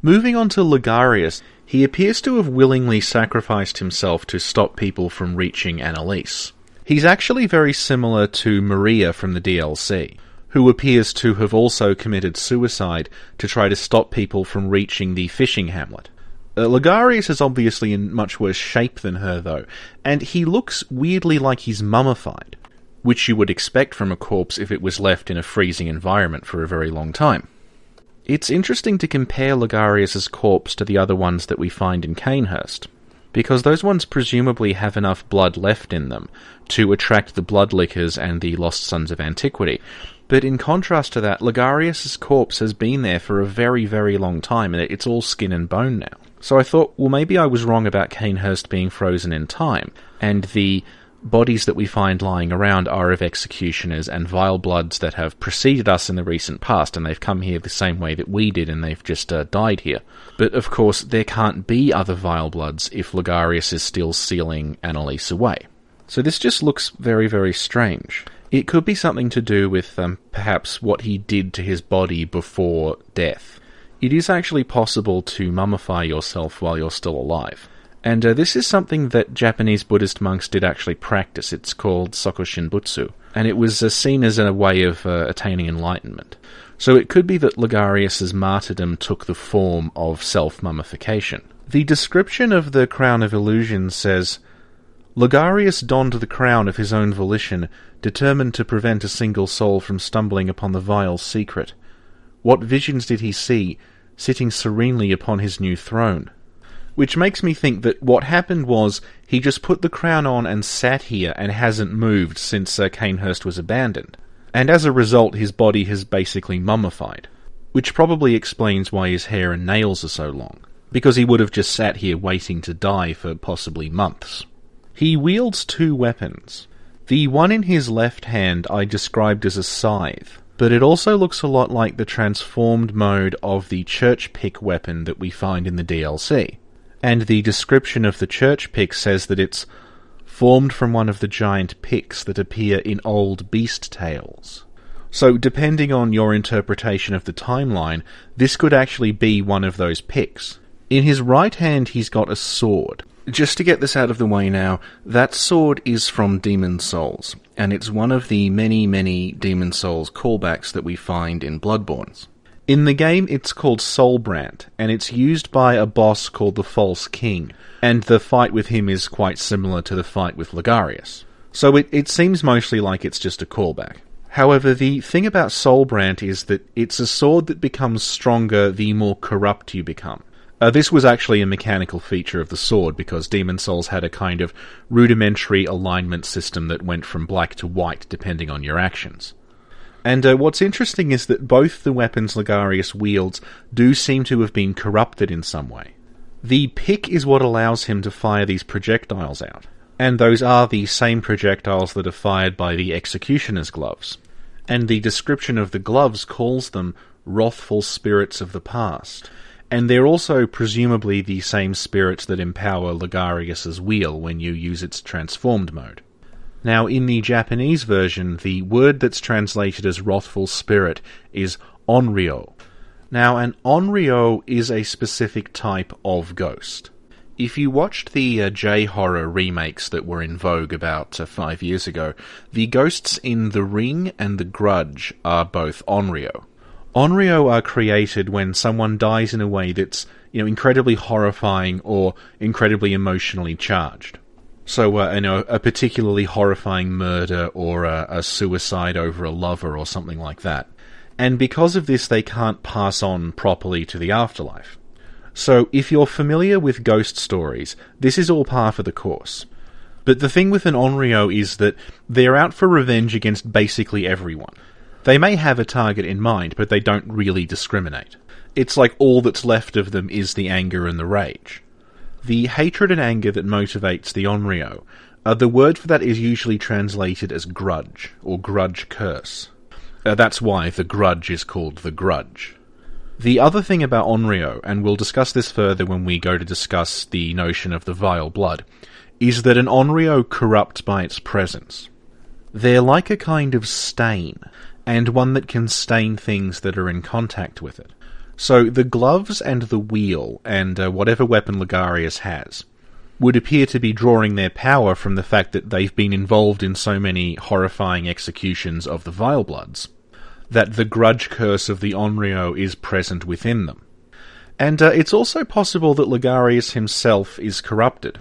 Moving on to Ligarius, he appears to have willingly sacrificed himself to stop people from reaching Annalise. He's actually very similar to Maria from the DLC, who appears to have also committed suicide to try to stop people from reaching the fishing hamlet. Ligarius is obviously in much worse shape than her, though, and he looks weirdly like he's mummified, which you would expect from a corpse if it was left in a freezing environment for a very long time. It's interesting to compare Ligarius's corpse to the other ones that we find in Cainhurst, because those ones presumably have enough blood left in them to attract the bloodlickers and the Lost Sons of Antiquity. But in contrast to that, Ligarius's corpse has been there for a very, very long time, and it's all skin and bone now. So I thought, well, maybe I was wrong about Cainhurst being frozen in time, and the bodies that we find lying around are of executioners and vile bloods that have preceded us in the recent past, and they've come here the same way that we did, and they've just died here. But of course, there can't be other vile bloods if Ligarius is still sealing Annalise away. So this just looks very, very strange. It could be something to do with perhaps what he did to his body before death. It is actually possible to mummify yourself while you're still alive. And this is something that Japanese Buddhist monks did actually practice. It's called Sokushinbutsu, and it was seen as a way of attaining enlightenment. So it could be that Ligarius's martyrdom took the form of self-mummification. The description of the Crown of Illusion says, Logarius donned the crown of his own volition, determined to prevent a single soul from stumbling upon the vile secret. What visions did he see, sitting serenely upon his new throne? Which makes me think that what happened was he just put the crown on and sat here and hasn't moved since Cainhurst was abandoned. And as a result, his body has basically mummified. Which probably explains why his hair and nails are so long, because he would have just sat here waiting to die for possibly months. He wields two weapons. The one in his left hand I described as a scythe, but it also looks a lot like the transformed mode of the church pick weapon that we find in the DLC. And the description of the church pick says that it's formed from one of the giant picks that appear in old beast tales. So, depending on your interpretation of the timeline, this could actually be one of those picks. In his right hand he's got a sword. Just to get this out of the way now, that sword is from Demon Souls, and it's one of the many, many Demon Souls callbacks that we find in Bloodborne. In the game, it's called Soulbrand, and it's used by a boss called the False King, and the fight with him is quite similar to the fight with Logarius. So it seems mostly like it's just a callback. However, the thing about Soulbrand is that it's a sword that becomes stronger the more corrupt you become. This was actually a mechanical feature of the sword, because Demon Souls had a kind of rudimentary alignment system that went from black to white depending on your actions. And what's interesting is that both the weapons Logarius wields do seem to have been corrupted in some way. The pick is what allows him to fire these projectiles out, and those are the same projectiles that are fired by the Executioner's gloves. And the description of the gloves calls them wrathful spirits of the past, and they're also presumably the same spirits that empower Logarius's wheel when you use its transformed mode. Now, in the Japanese version, the word that's translated as wrathful spirit is onryo. Now, an onryo is a specific type of ghost. If you watched the J-horror remakes that were in vogue about 5 years ago, the ghosts in The Ring and The Grudge are both onryo. Onryo are created when someone dies in a way that's, incredibly horrifying or incredibly emotionally charged. So, a particularly horrifying murder or a suicide over a lover or something like that. And because of this, they can't pass on properly to the afterlife. So, if you're familiar with ghost stories, this is all par for the course. But the thing with an onryo is that they're out for revenge against basically everyone. They may have a target in mind, but they don't really discriminate. It's like all that's left of them is the anger and the rage. The hatred and anger that motivates the onryo, the word for that is usually translated as grudge, or grudge curse. That's why the grudge is called the grudge. The other thing about onryo, and we'll discuss this further when we go to discuss the notion of the vile blood, is that an onryo corrupts by its presence. They're like a kind of stain, and one that can stain things that are in contact with it. So the gloves and the wheel, and whatever weapon Logarius has, would appear to be drawing their power from the fact that they've been involved in so many horrifying executions of the Vile Bloods, that the grudge curse of the onryo is present within them. And it's also possible that Logarius himself is corrupted.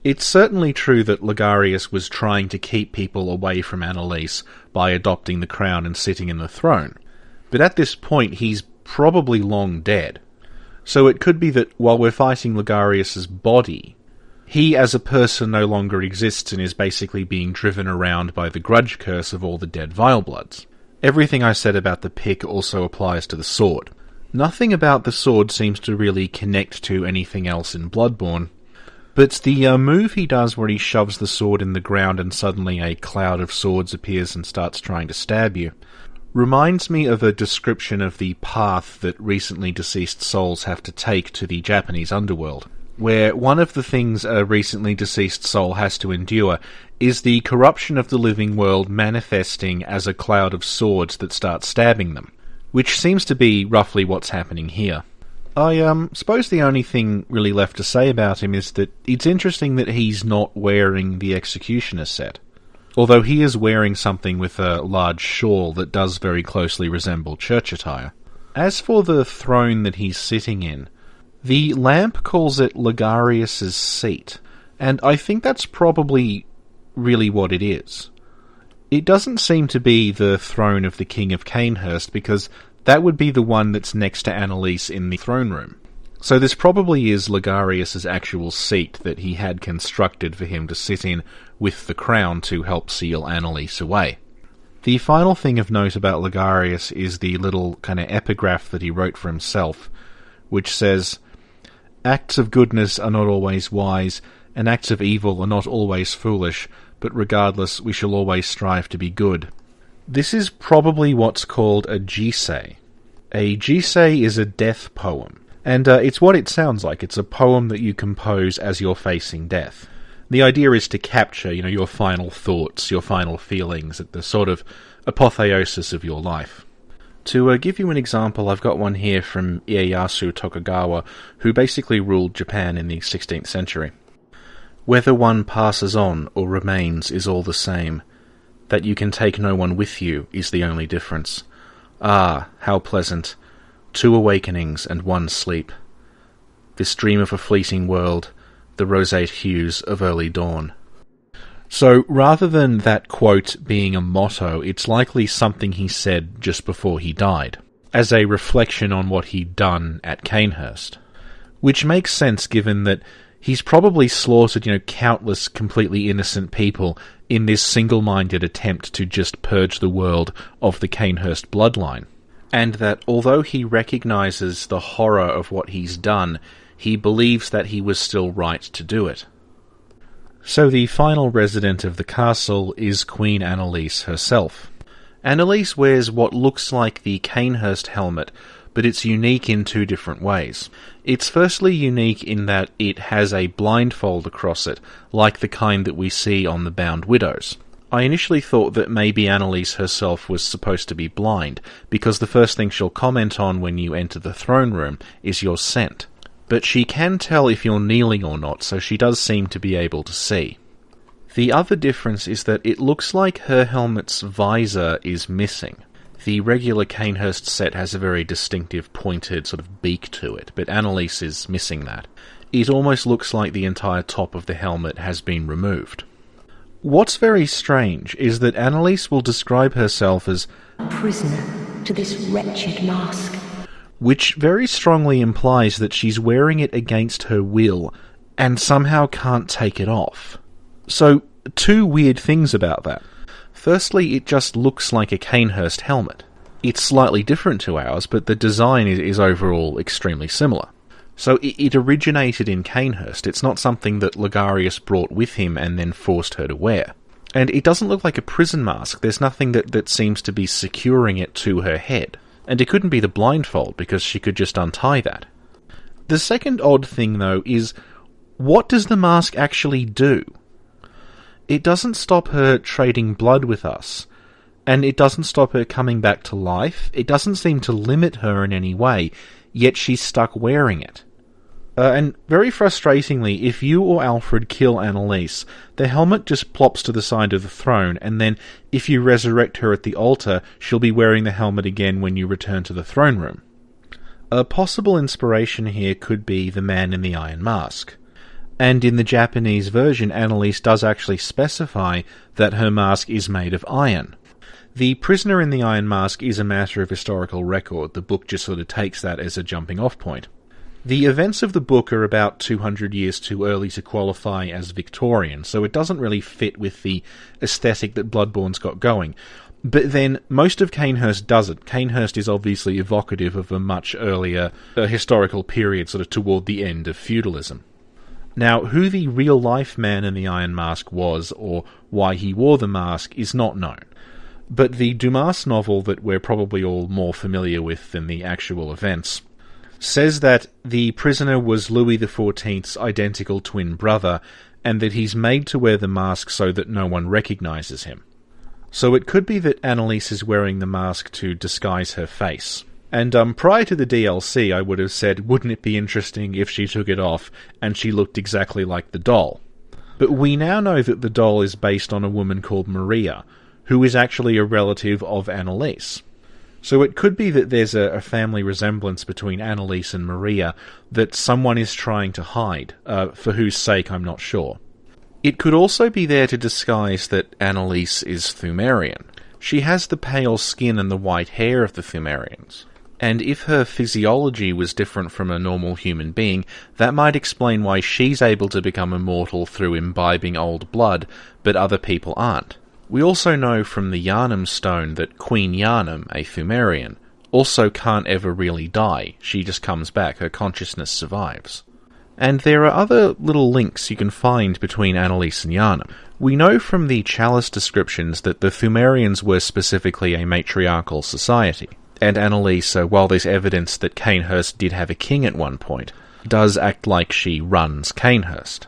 It's certainly true that Logarius was trying to keep people away from Annalise by adopting the crown and sitting in the throne, but at this point he's probably long dead. So it could be that while we're fighting Logarius's body, he as a person no longer exists and is basically being driven around by the grudge curse of all the dead Vile Bloods. Everything I said about the pick also applies to the sword. Nothing about the sword seems to really connect to anything else in Bloodborne, but the move he does where he shoves the sword in the ground and suddenly a cloud of swords appears and starts trying to stab you reminds me of a description of the path that recently deceased souls have to take to the Japanese underworld, where one of the things a recently deceased soul has to endure is the corruption of the living world manifesting as a cloud of swords that start stabbing them, which seems to be roughly what's happening here. I suppose the only thing really left to say about him is that it's interesting that he's not wearing the Executioner set, although he is wearing something with a large shawl that does very closely resemble church attire. As for the throne that he's sitting in, The lamp calls it Ligarius's seat, and I think that's probably really what it is. It doesn't seem to be the throne of the King of Cainhurst, because that would be the one that's next to Annalise in the throne room. So this probably is Ligarius's actual seat that he had constructed for him to sit in with the crown to help seal Annalise away. The final thing of note about Ligarius is the little kind of epigraph that he wrote for himself, which says, "Acts of goodness are not always wise, and acts of evil are not always foolish, but regardless we shall always strive to be good." This is probably what's called a jisei. A jisei is a death poem, and it's what it sounds like. It's a poem that you compose as you're facing death. The idea is to capture, your final thoughts, your final feelings at the sort of apotheosis of your life. To give you an example, I've got one here from Ieyasu Tokugawa, who basically ruled Japan in the 16th century. "Whether one passes on or remains is all the same. That you can take no one with you is the only difference. Ah, how pleasant! 2 awakenings and 1 sleep. This dream of a fleeting world, the roseate hues of early dawn." So, rather than that quote being a motto, it's likely something he said just before he died, as a reflection on what he'd done at Cainhurst. Which makes sense given that he's probably slaughtered, countless completely innocent people in this single-minded attempt to just purge the world of the Cainhurst bloodline. And that although he recognises the horror of what he's done, he believes that he was still right to do it. So the final resident of the castle is Queen Annalise herself. Annalise wears what looks like the Cainhurst helmet, but it's unique in 2 different ways. It's firstly unique in that it has a blindfold across it, like the kind that we see on the Bound Widows. I initially thought that maybe Annalise herself was supposed to be blind, because the first thing she'll comment on when you enter the throne room is your scent. But she can tell if you're kneeling or not, so she does seem to be able to see. The other difference is that it looks like her helmet's visor is missing. The regular Cainhurst set has a very distinctive pointed sort of beak to it, but Annalise is missing that. It almost looks like the entire top of the helmet has been removed. What's very strange is that Annalise will describe herself as a prisoner to this wretched mask, which very strongly implies that she's wearing it against her will and somehow can't take it off. So, 2 weird things about that. Firstly, it just looks like a Cainhurst helmet. It's slightly different to ours, but the design is overall extremely similar. So it originated in Cainhurst. It's not something that Ligarius brought with him and then forced her to wear. And it doesn't look like a prison mask. There's nothing that seems to be securing it to her head. And it couldn't be the blindfold, because she could just untie that. The second odd thing, though, is what does the mask actually do? It doesn't stop her trading blood with us, and it doesn't stop her coming back to life. It doesn't seem to limit her in any way, yet she's stuck wearing it. And very frustratingly, if you or Alfred kill Annalise, the helmet just plops to the side of the throne, and then if you resurrect her at the altar, she'll be wearing the helmet again when you return to the throne room. A possible inspiration here could be the Man in the Iron Mask. And in the Japanese version, Annalise does actually specify that her mask is made of iron. The prisoner in the Iron Mask is a matter of historical record. The book just sort of takes that as a jumping-off point. The events of the book are about 200 years too early to qualify as Victorian, so it doesn't really fit with the aesthetic that Bloodborne's got going. But then, most of Cainhurst doesn't. Cainhurst is obviously evocative of a much earlier historical period, sort of toward the end of feudalism. Now, who the real-life Man in the Iron Mask was, or why he wore the mask, is not known. But the Dumas novel that we're probably all more familiar with than the actual events says that the prisoner was Louis XIV's identical twin brother, and that he's made to wear the mask so that no one recognises him. So it could be that Annalise is wearing the mask to disguise her face. And prior to the DLC, I would have said, wouldn't it be interesting if she took it off and she looked exactly like the doll? But we now know that the doll is based on a woman called Maria, who is actually a relative of Annalise. So it could be that there's a family resemblance between Annalise and Maria that someone is trying to hide, for whose sake I'm not sure. It could also be there to disguise that Annalise is Pthumerian. She has the pale skin and the white hair of the Pthumerians. And if her physiology was different from a normal human being, that might explain why she's able to become immortal through imbibing old blood, but other people aren't. We also know from the Yharnam stone that Queen Yharnam, a Pthumerian, also can't ever really die. She just comes back, her consciousness survives. And there are other little links you can find between Annalise and Yharnam. We know from the chalice descriptions that the Pthumerians were specifically a matriarchal society, and Annalise, while there's evidence that Cainhurst did have a king at one point, does act like she runs Cainhurst.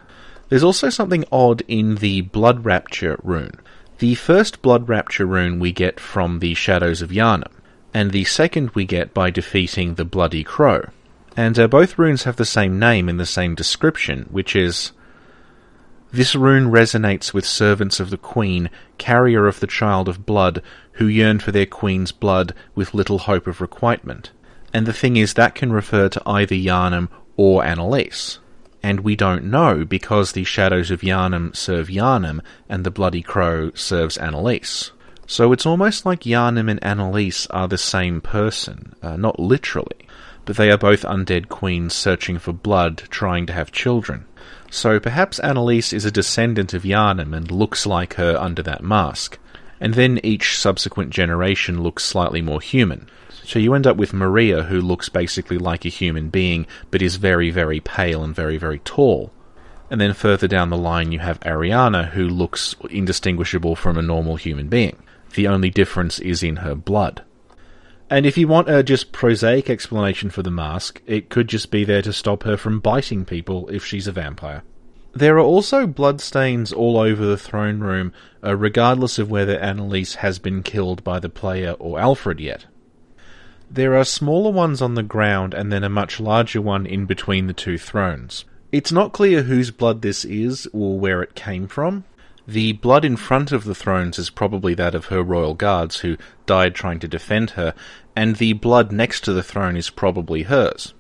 There's also something odd in the Blood Rapture rune. The first Blood Rapture rune we get from the Shadows of Yharnam, and the second we get by defeating the Bloody Crow. And both runes have the same name in the same description, which is, "This rune resonates with servants of the Queen, carrier of the Child of Blood, who yearn for their Queen's blood with little hope of requitement." And the thing is, that can refer to either Yharnam or Annalise. And we don't know, because the Shadows of Yharnam serve Yharnam, and the Bloody Crow serves Annalise. So it's almost like Yharnam and Annalise are the same person, not literally, but they are both undead queens searching for blood, trying to have children. So perhaps Annalise is a descendant of Yharnam and looks like her under that mask, and then each subsequent generation looks slightly more human. So you end up with Maria, who looks basically like a human being, but is very, very pale and very, very tall. And then further down the line you have Ariana, who looks indistinguishable from a normal human being. The only difference is in her blood. And if you want a just prosaic explanation for the mask, it could just be there to stop her from biting people if she's a vampire. There are also bloodstains all over the throne room, regardless of whether Annalise has been killed by the player or Alfred yet. There are smaller ones on the ground and then a much larger one in between the two thrones. It's not clear whose blood this is or where it came from. The blood in front of the thrones is probably that of her royal guards who died trying to defend her, and the blood next to the throne is probably hers.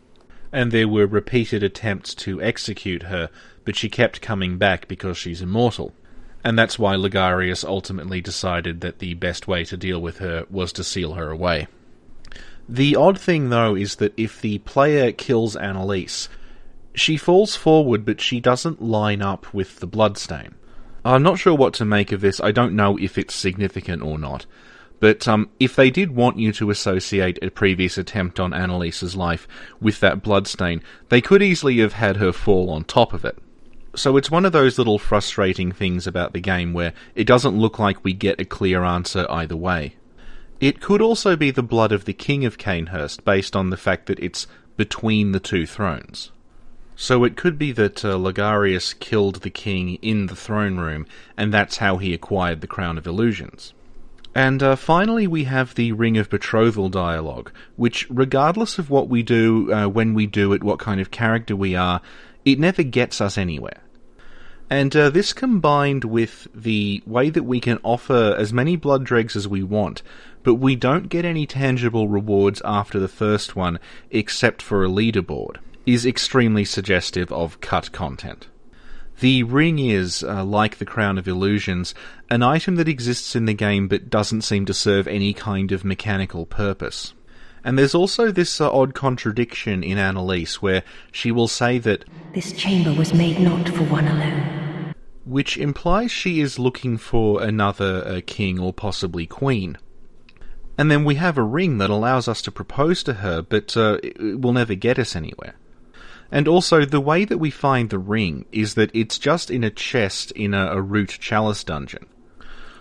And there were repeated attempts to execute her, but she kept coming back because she's immortal. And that's why Ligarius ultimately decided that the best way to deal with her was to seal her away. The odd thing, though, is that if the player kills Annalise, she falls forward, but she doesn't line up with the bloodstain. I'm not sure what to make of this. I don't know if it's significant or not. But if they did want you to associate a previous attempt on Annalise's life with that bloodstain, they could easily have had her fall on top of it. So it's one of those little frustrating things about the game where it doesn't look like we get a clear answer either way. It could also be the blood of the King of Cainhurst, based on the fact that it's between the two thrones. So it could be that Ligarius killed the king in the throne room, and that's how he acquired the Crown of Illusions. And finally we have the Ring of Betrothal dialogue, which, regardless of what we do, when we do it, what kind of character we are, it never gets us anywhere. And this combined with the way that we can offer as many blood dregs as we want, but we don't get any tangible rewards after the first one, except for a leaderboard, is extremely suggestive of cut content. The ring is, like the Crown of Illusions, an item that exists in the game but doesn't seem to serve any kind of mechanical purpose. And there's also this odd contradiction in Annalise, where she will say that "This chamber was made not for one alone," which implies she is looking for another king or possibly queen. And then we have a ring that allows us to propose to her, but it will never get us anywhere. And also, the way that we find the ring is that it's just in a chest in a root chalice dungeon.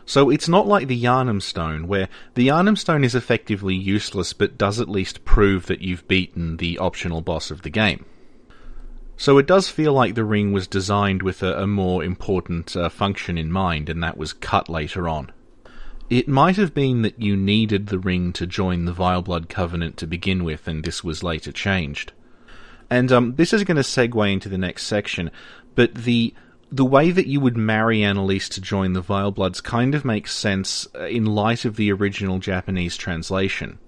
So it's not like the Yharnam stone, where the Yharnam stone is effectively useless but does at least prove that you've beaten the optional boss of the game. So it does feel like the ring was designed with a more important function in mind, and that was cut later on. It might have been that you needed the ring to join the Vileblood Covenant to begin with, and this was later changed. And this is going to segue into the next section, but the way that you would marry Annalise to join the Vilebloods kind of makes sense in light of the original Japanese translation.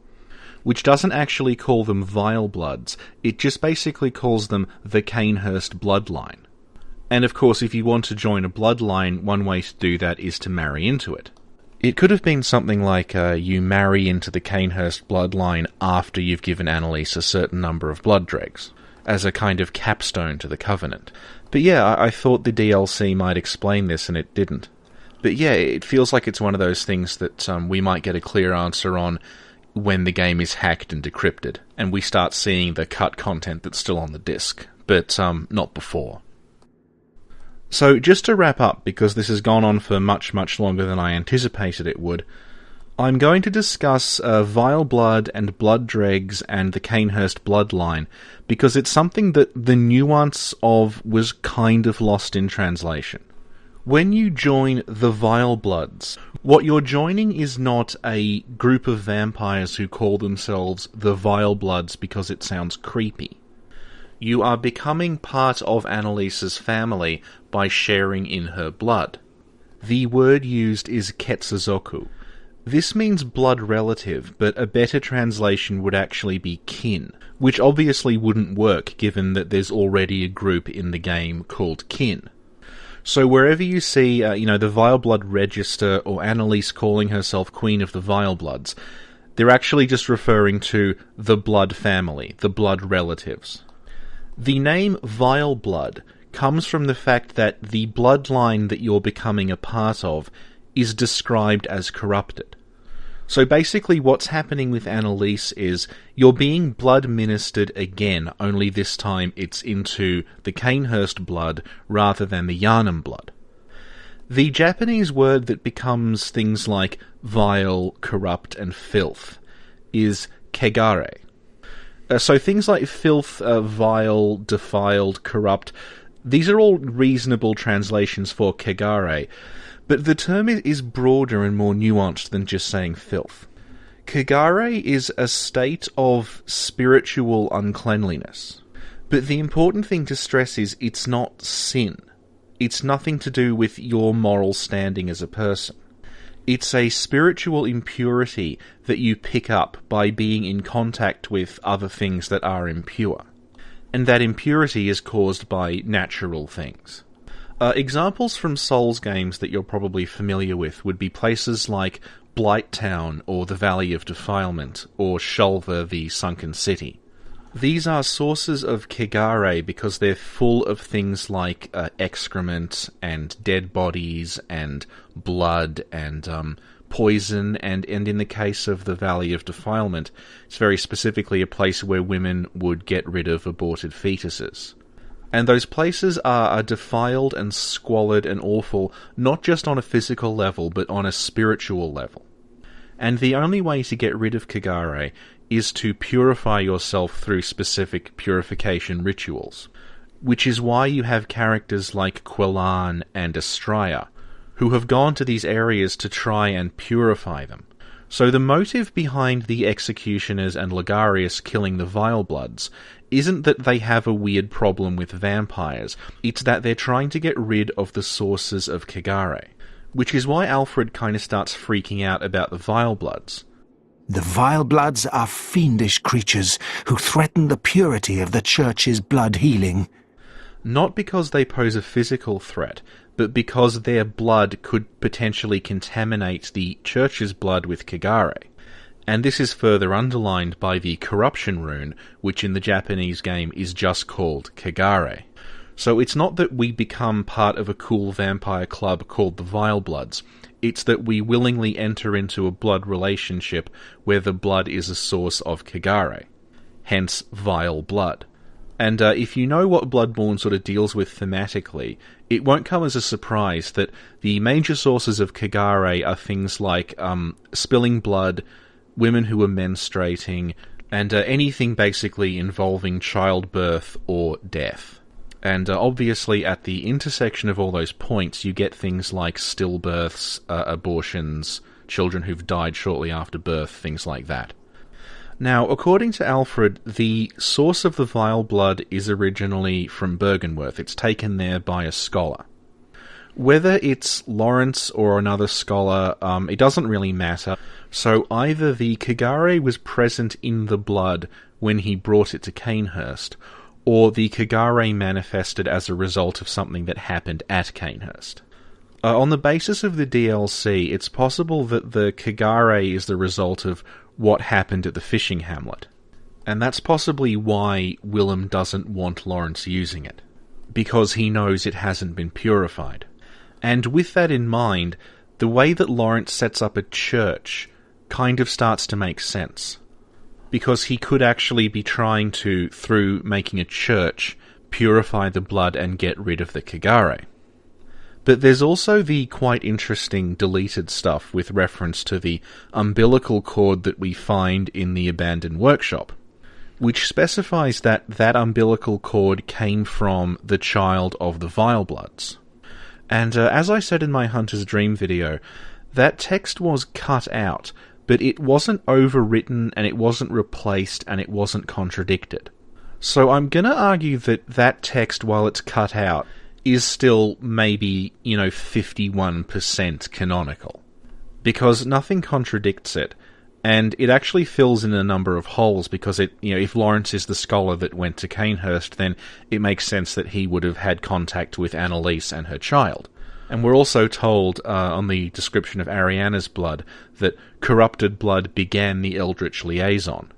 which doesn't actually call them vile bloods, it just basically calls them the Cainhurst bloodline. And of course, if you want to join a bloodline, one way to do that is to marry into it. It could have been something like you marry into the Cainhurst bloodline after you've given Annalise a certain number of blood dregs, as a kind of capstone to the Covenant. But yeah, I thought the DLC might explain this, and it didn't. But yeah, it feels like it's one of those things that we might get a clear answer on when the game is hacked and decrypted, and we start seeing the cut content that's still on the disc, but not before. So, just to wrap up, because this has gone on for much, much longer than I anticipated it would, I'm going to discuss Vile Blood and Blood Dregs and the Cainhurst bloodline, because it's something that the nuance of was kind of lost in translation. When you join the Vile Bloods, what you're joining is not a group of vampires who call themselves the Vile Bloods because it sounds creepy. You are becoming part of Annalise's family by sharing in her blood. The word used is ketsuzoku. This means blood relative, but a better translation would actually be kin, which obviously wouldn't work given that there's already a group in the game called kin. So wherever you see, the Vile Blood register or Annalise calling herself Queen of the Vile Bloods, they're actually just referring to the blood family, the blood relatives. The name Vile Blood comes from the fact that the bloodline that you're becoming a part of is described as corrupted. So basically what's happening with Annalise is you're being blood ministered again, only this time it's into the Cainhurst blood rather than the Yharnam blood. The Japanese word that becomes things like vile, corrupt, and filth is kegare. So things like filth, vile, defiled, corrupt, these are all reasonable translations for kegare, but the term is broader and more nuanced than just saying filth. Kegare is a state of spiritual uncleanliness, but the important thing to stress is it's not sin. It's nothing to do with your moral standing as a person. It's a spiritual impurity that you pick up by being in contact with other things that are impure. And that impurity is caused by natural things. Examples from Souls games that you're probably familiar with would be places like Blighttown or the Valley of Defilement or Shulver the Sunken City. These are sources of kegare because they're full of things like excrement and dead bodies and blood and poison, and in the case of the Valley of Defilement, it's very specifically a place where women would get rid of aborted fetuses. And those places are defiled and squalid and awful, not just on a physical level, but on a spiritual level. And the only way to get rid of kegare is to purify yourself through specific purification rituals, which is why you have characters like Quellan and Estrella, who have gone to these areas to try and purify them. So the motive behind the Executioners and Ligarius killing the Vile Bloods isn't that they have a weird problem with vampires, it's that they're trying to get rid of the sources of kegare, which is why Alfred kind of starts freaking out about the Vile Bloods. The Vile Bloods are fiendish creatures who threaten the purity of the Church's blood healing. Not because they pose a physical threat, but because their blood could potentially contaminate the Church's blood with kegare. And this is further underlined by the corruption rune, which in the Japanese game is just called kegare. So it's not that we become part of a cool vampire club called the Vile Bloods, it's that we willingly enter into a blood relationship where the blood is a source of kegare. Hence, Vile Blood. And if you know what Bloodborne sort of deals with thematically, it won't come as a surprise that the major sources of kegare are things like spilling blood, women who are menstruating, and anything basically involving childbirth or death. And obviously at the intersection of all those points you get things like stillbirths, abortions, children who've died shortly after birth, things like that. Now, according to Alfred, the source of the Vile Blood is originally from Byrgenwerth. It's taken there by a scholar. Whether it's Lawrence or another scholar, it doesn't really matter. So either the Kagare was present in the blood when he brought it to Cainhurst, or the Kagare manifested as a result of something that happened at Cainhurst. On the basis of the DLC, it's possible that the Kagare is the result of what happened at the fishing hamlet. And that's possibly why Willem doesn't want Lawrence using it, because he knows it hasn't been purified. And with that in mind, the way that Lawrence sets up a church kind of starts to make sense. Because he could actually be trying to, through making a church, purify the blood and get rid of the Kagare. But there's also the quite interesting deleted stuff with reference to the umbilical cord that we find in the abandoned workshop, which specifies that that umbilical cord came from the child of the Vilebloods. And as I said in my Hunter's Dream video, that text was cut out, but it wasn't overwritten, and it wasn't replaced, and it wasn't contradicted. So I'm gonna argue that that text, while it's cut out, is still maybe, 51% canonical. Because nothing contradicts it, and it actually fills in a number of holes, because if Lawrence is the scholar that went to Cainhurst, then it makes sense that he would have had contact with Annalise and her child. And we're also told on the description of Ariana's blood that corrupted blood began the Eldritch liaison.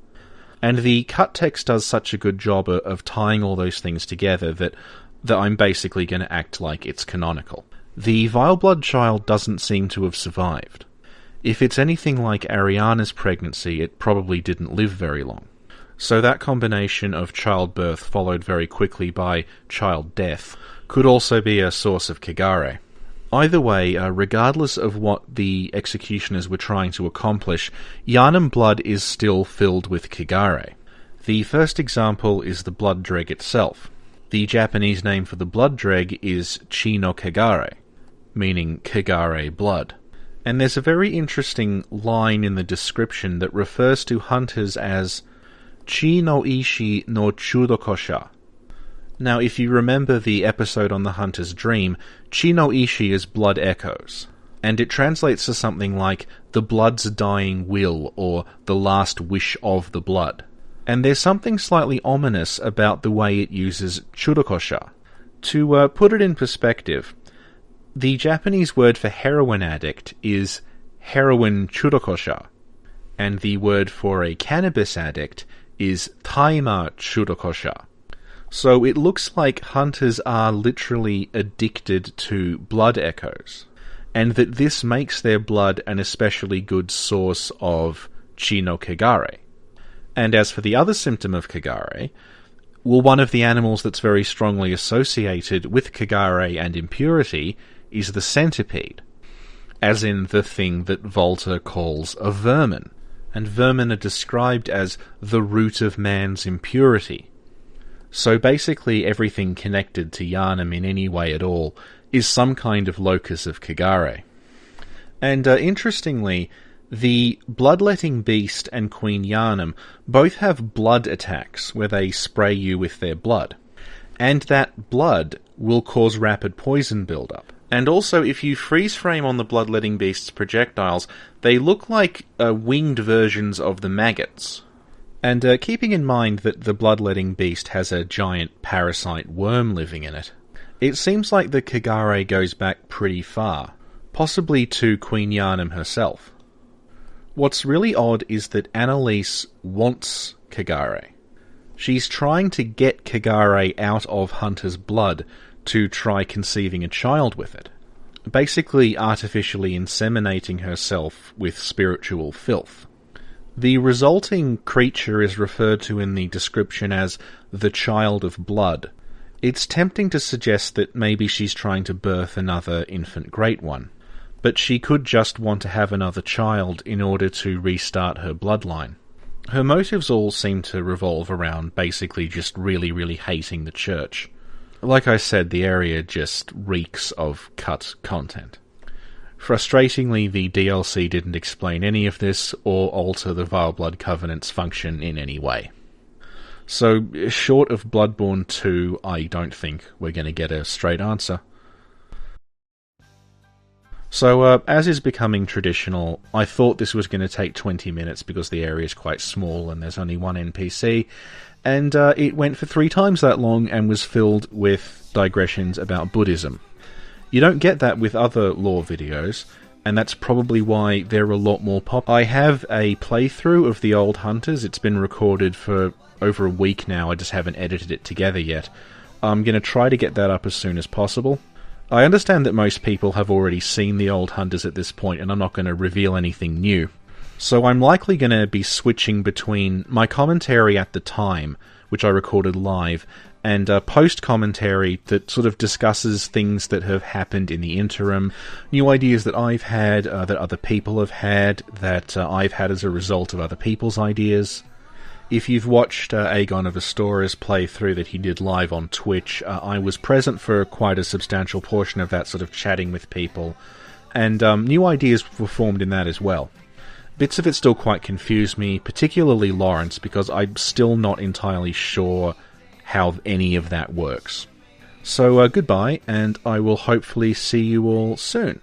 And the cut text does such a good job of tying all those things together that I'm basically going to act like it's canonical. The Vileblood child doesn't seem to have survived. If it's anything like Ariana's pregnancy, it probably didn't live very long. So that combination of childbirth followed very quickly by child death could also be a source of Kagare. Either way, regardless of what the executioners were trying to accomplish, Yharnam blood is still filled with Kagare. The first example is the blood dreg itself. The Japanese name for the blood dreg is Chi no Kagare, meaning Kagare blood. And there's a very interesting line in the description that refers to hunters as Chi no Ishi no Chudokosha. Now, if you remember the episode on the Hunter's Dream, Chi no Ishi is blood echoes, and it translates to something like the blood's dying will, or the last wish of the blood. And there's something slightly ominous about the way it uses Chudokosha. To put it in perspective, the Japanese word for heroin addict is heroin chudokosha, and the word for a cannabis addict is taima chudokosha. So it looks like hunters are literally addicted to blood echoes, and that this makes their blood an especially good source of Chi no Kagare. And as for the other symptom of Kagare, well, one of the animals that's very strongly associated with Kagare and impurity is the centipede, as in the thing that Volta calls a vermin. And vermin are described as the root of man's impurity. So basically everything connected to Yharnam in any way at all is some kind of locus of Kagare. And interestingly, the Bloodletting Beast and Queen Yharnam both have blood attacks where they spray you with their blood. And that blood will cause rapid poison buildup. And also, if you freeze frame on the Bloodletting Beast's projectiles, they look like winged versions of the maggots. And keeping in mind that the Bloodletting Beast has a giant parasite worm living in it, it seems like the Kagare goes back pretty far, possibly to Queen Yharnam herself. What's really odd is that Annalise wants Kagare. She's trying to get Kagare out of Hunter's blood to try conceiving a child with it, basically artificially inseminating herself with spiritual filth. The resulting creature is referred to in the description as the Child of Blood. It's tempting to suggest that maybe she's trying to birth another infant Great One, but she could just want to have another child in order to restart her bloodline. Her motives all seem to revolve around basically just really, really hating the church. Like I said, the area just reeks of cut content. Frustratingly, the DLC didn't explain any of this or alter the Vileblood Covenant's function in any way. So, short of Bloodborne 2, I don't think we're going to get a straight answer. So, as is becoming traditional, I thought this was going to take 20 minutes because the area is quite small and there's only one NPC, and it went for 3 times that long and was filled with digressions about Buddhism. You don't get that with other lore videos, and that's probably why they're a lot more popular. I have a playthrough of the Old Hunters. It's been recorded for over a week now, I just haven't edited it together yet. I'm going to try to get that up as soon as possible. I understand that most people have already seen the Old Hunters at this point, and I'm not going to reveal anything new. So I'm likely going to be switching between my commentary at the time, which I recorded live, and post-commentary that sort of discusses things that have happened in the interim, new ideas that I've had, that other people have had, that I've had as a result of other people's ideas. If you've watched Aegon of Astora's playthrough that he did live on Twitch, I was present for quite a substantial portion of that, sort of chatting with people, and new ideas were formed in that as well. Bits of it still quite confuse me, particularly Lawrence, because I'm still not entirely sure how any of that works. So goodbye, and I will hopefully see you all soon.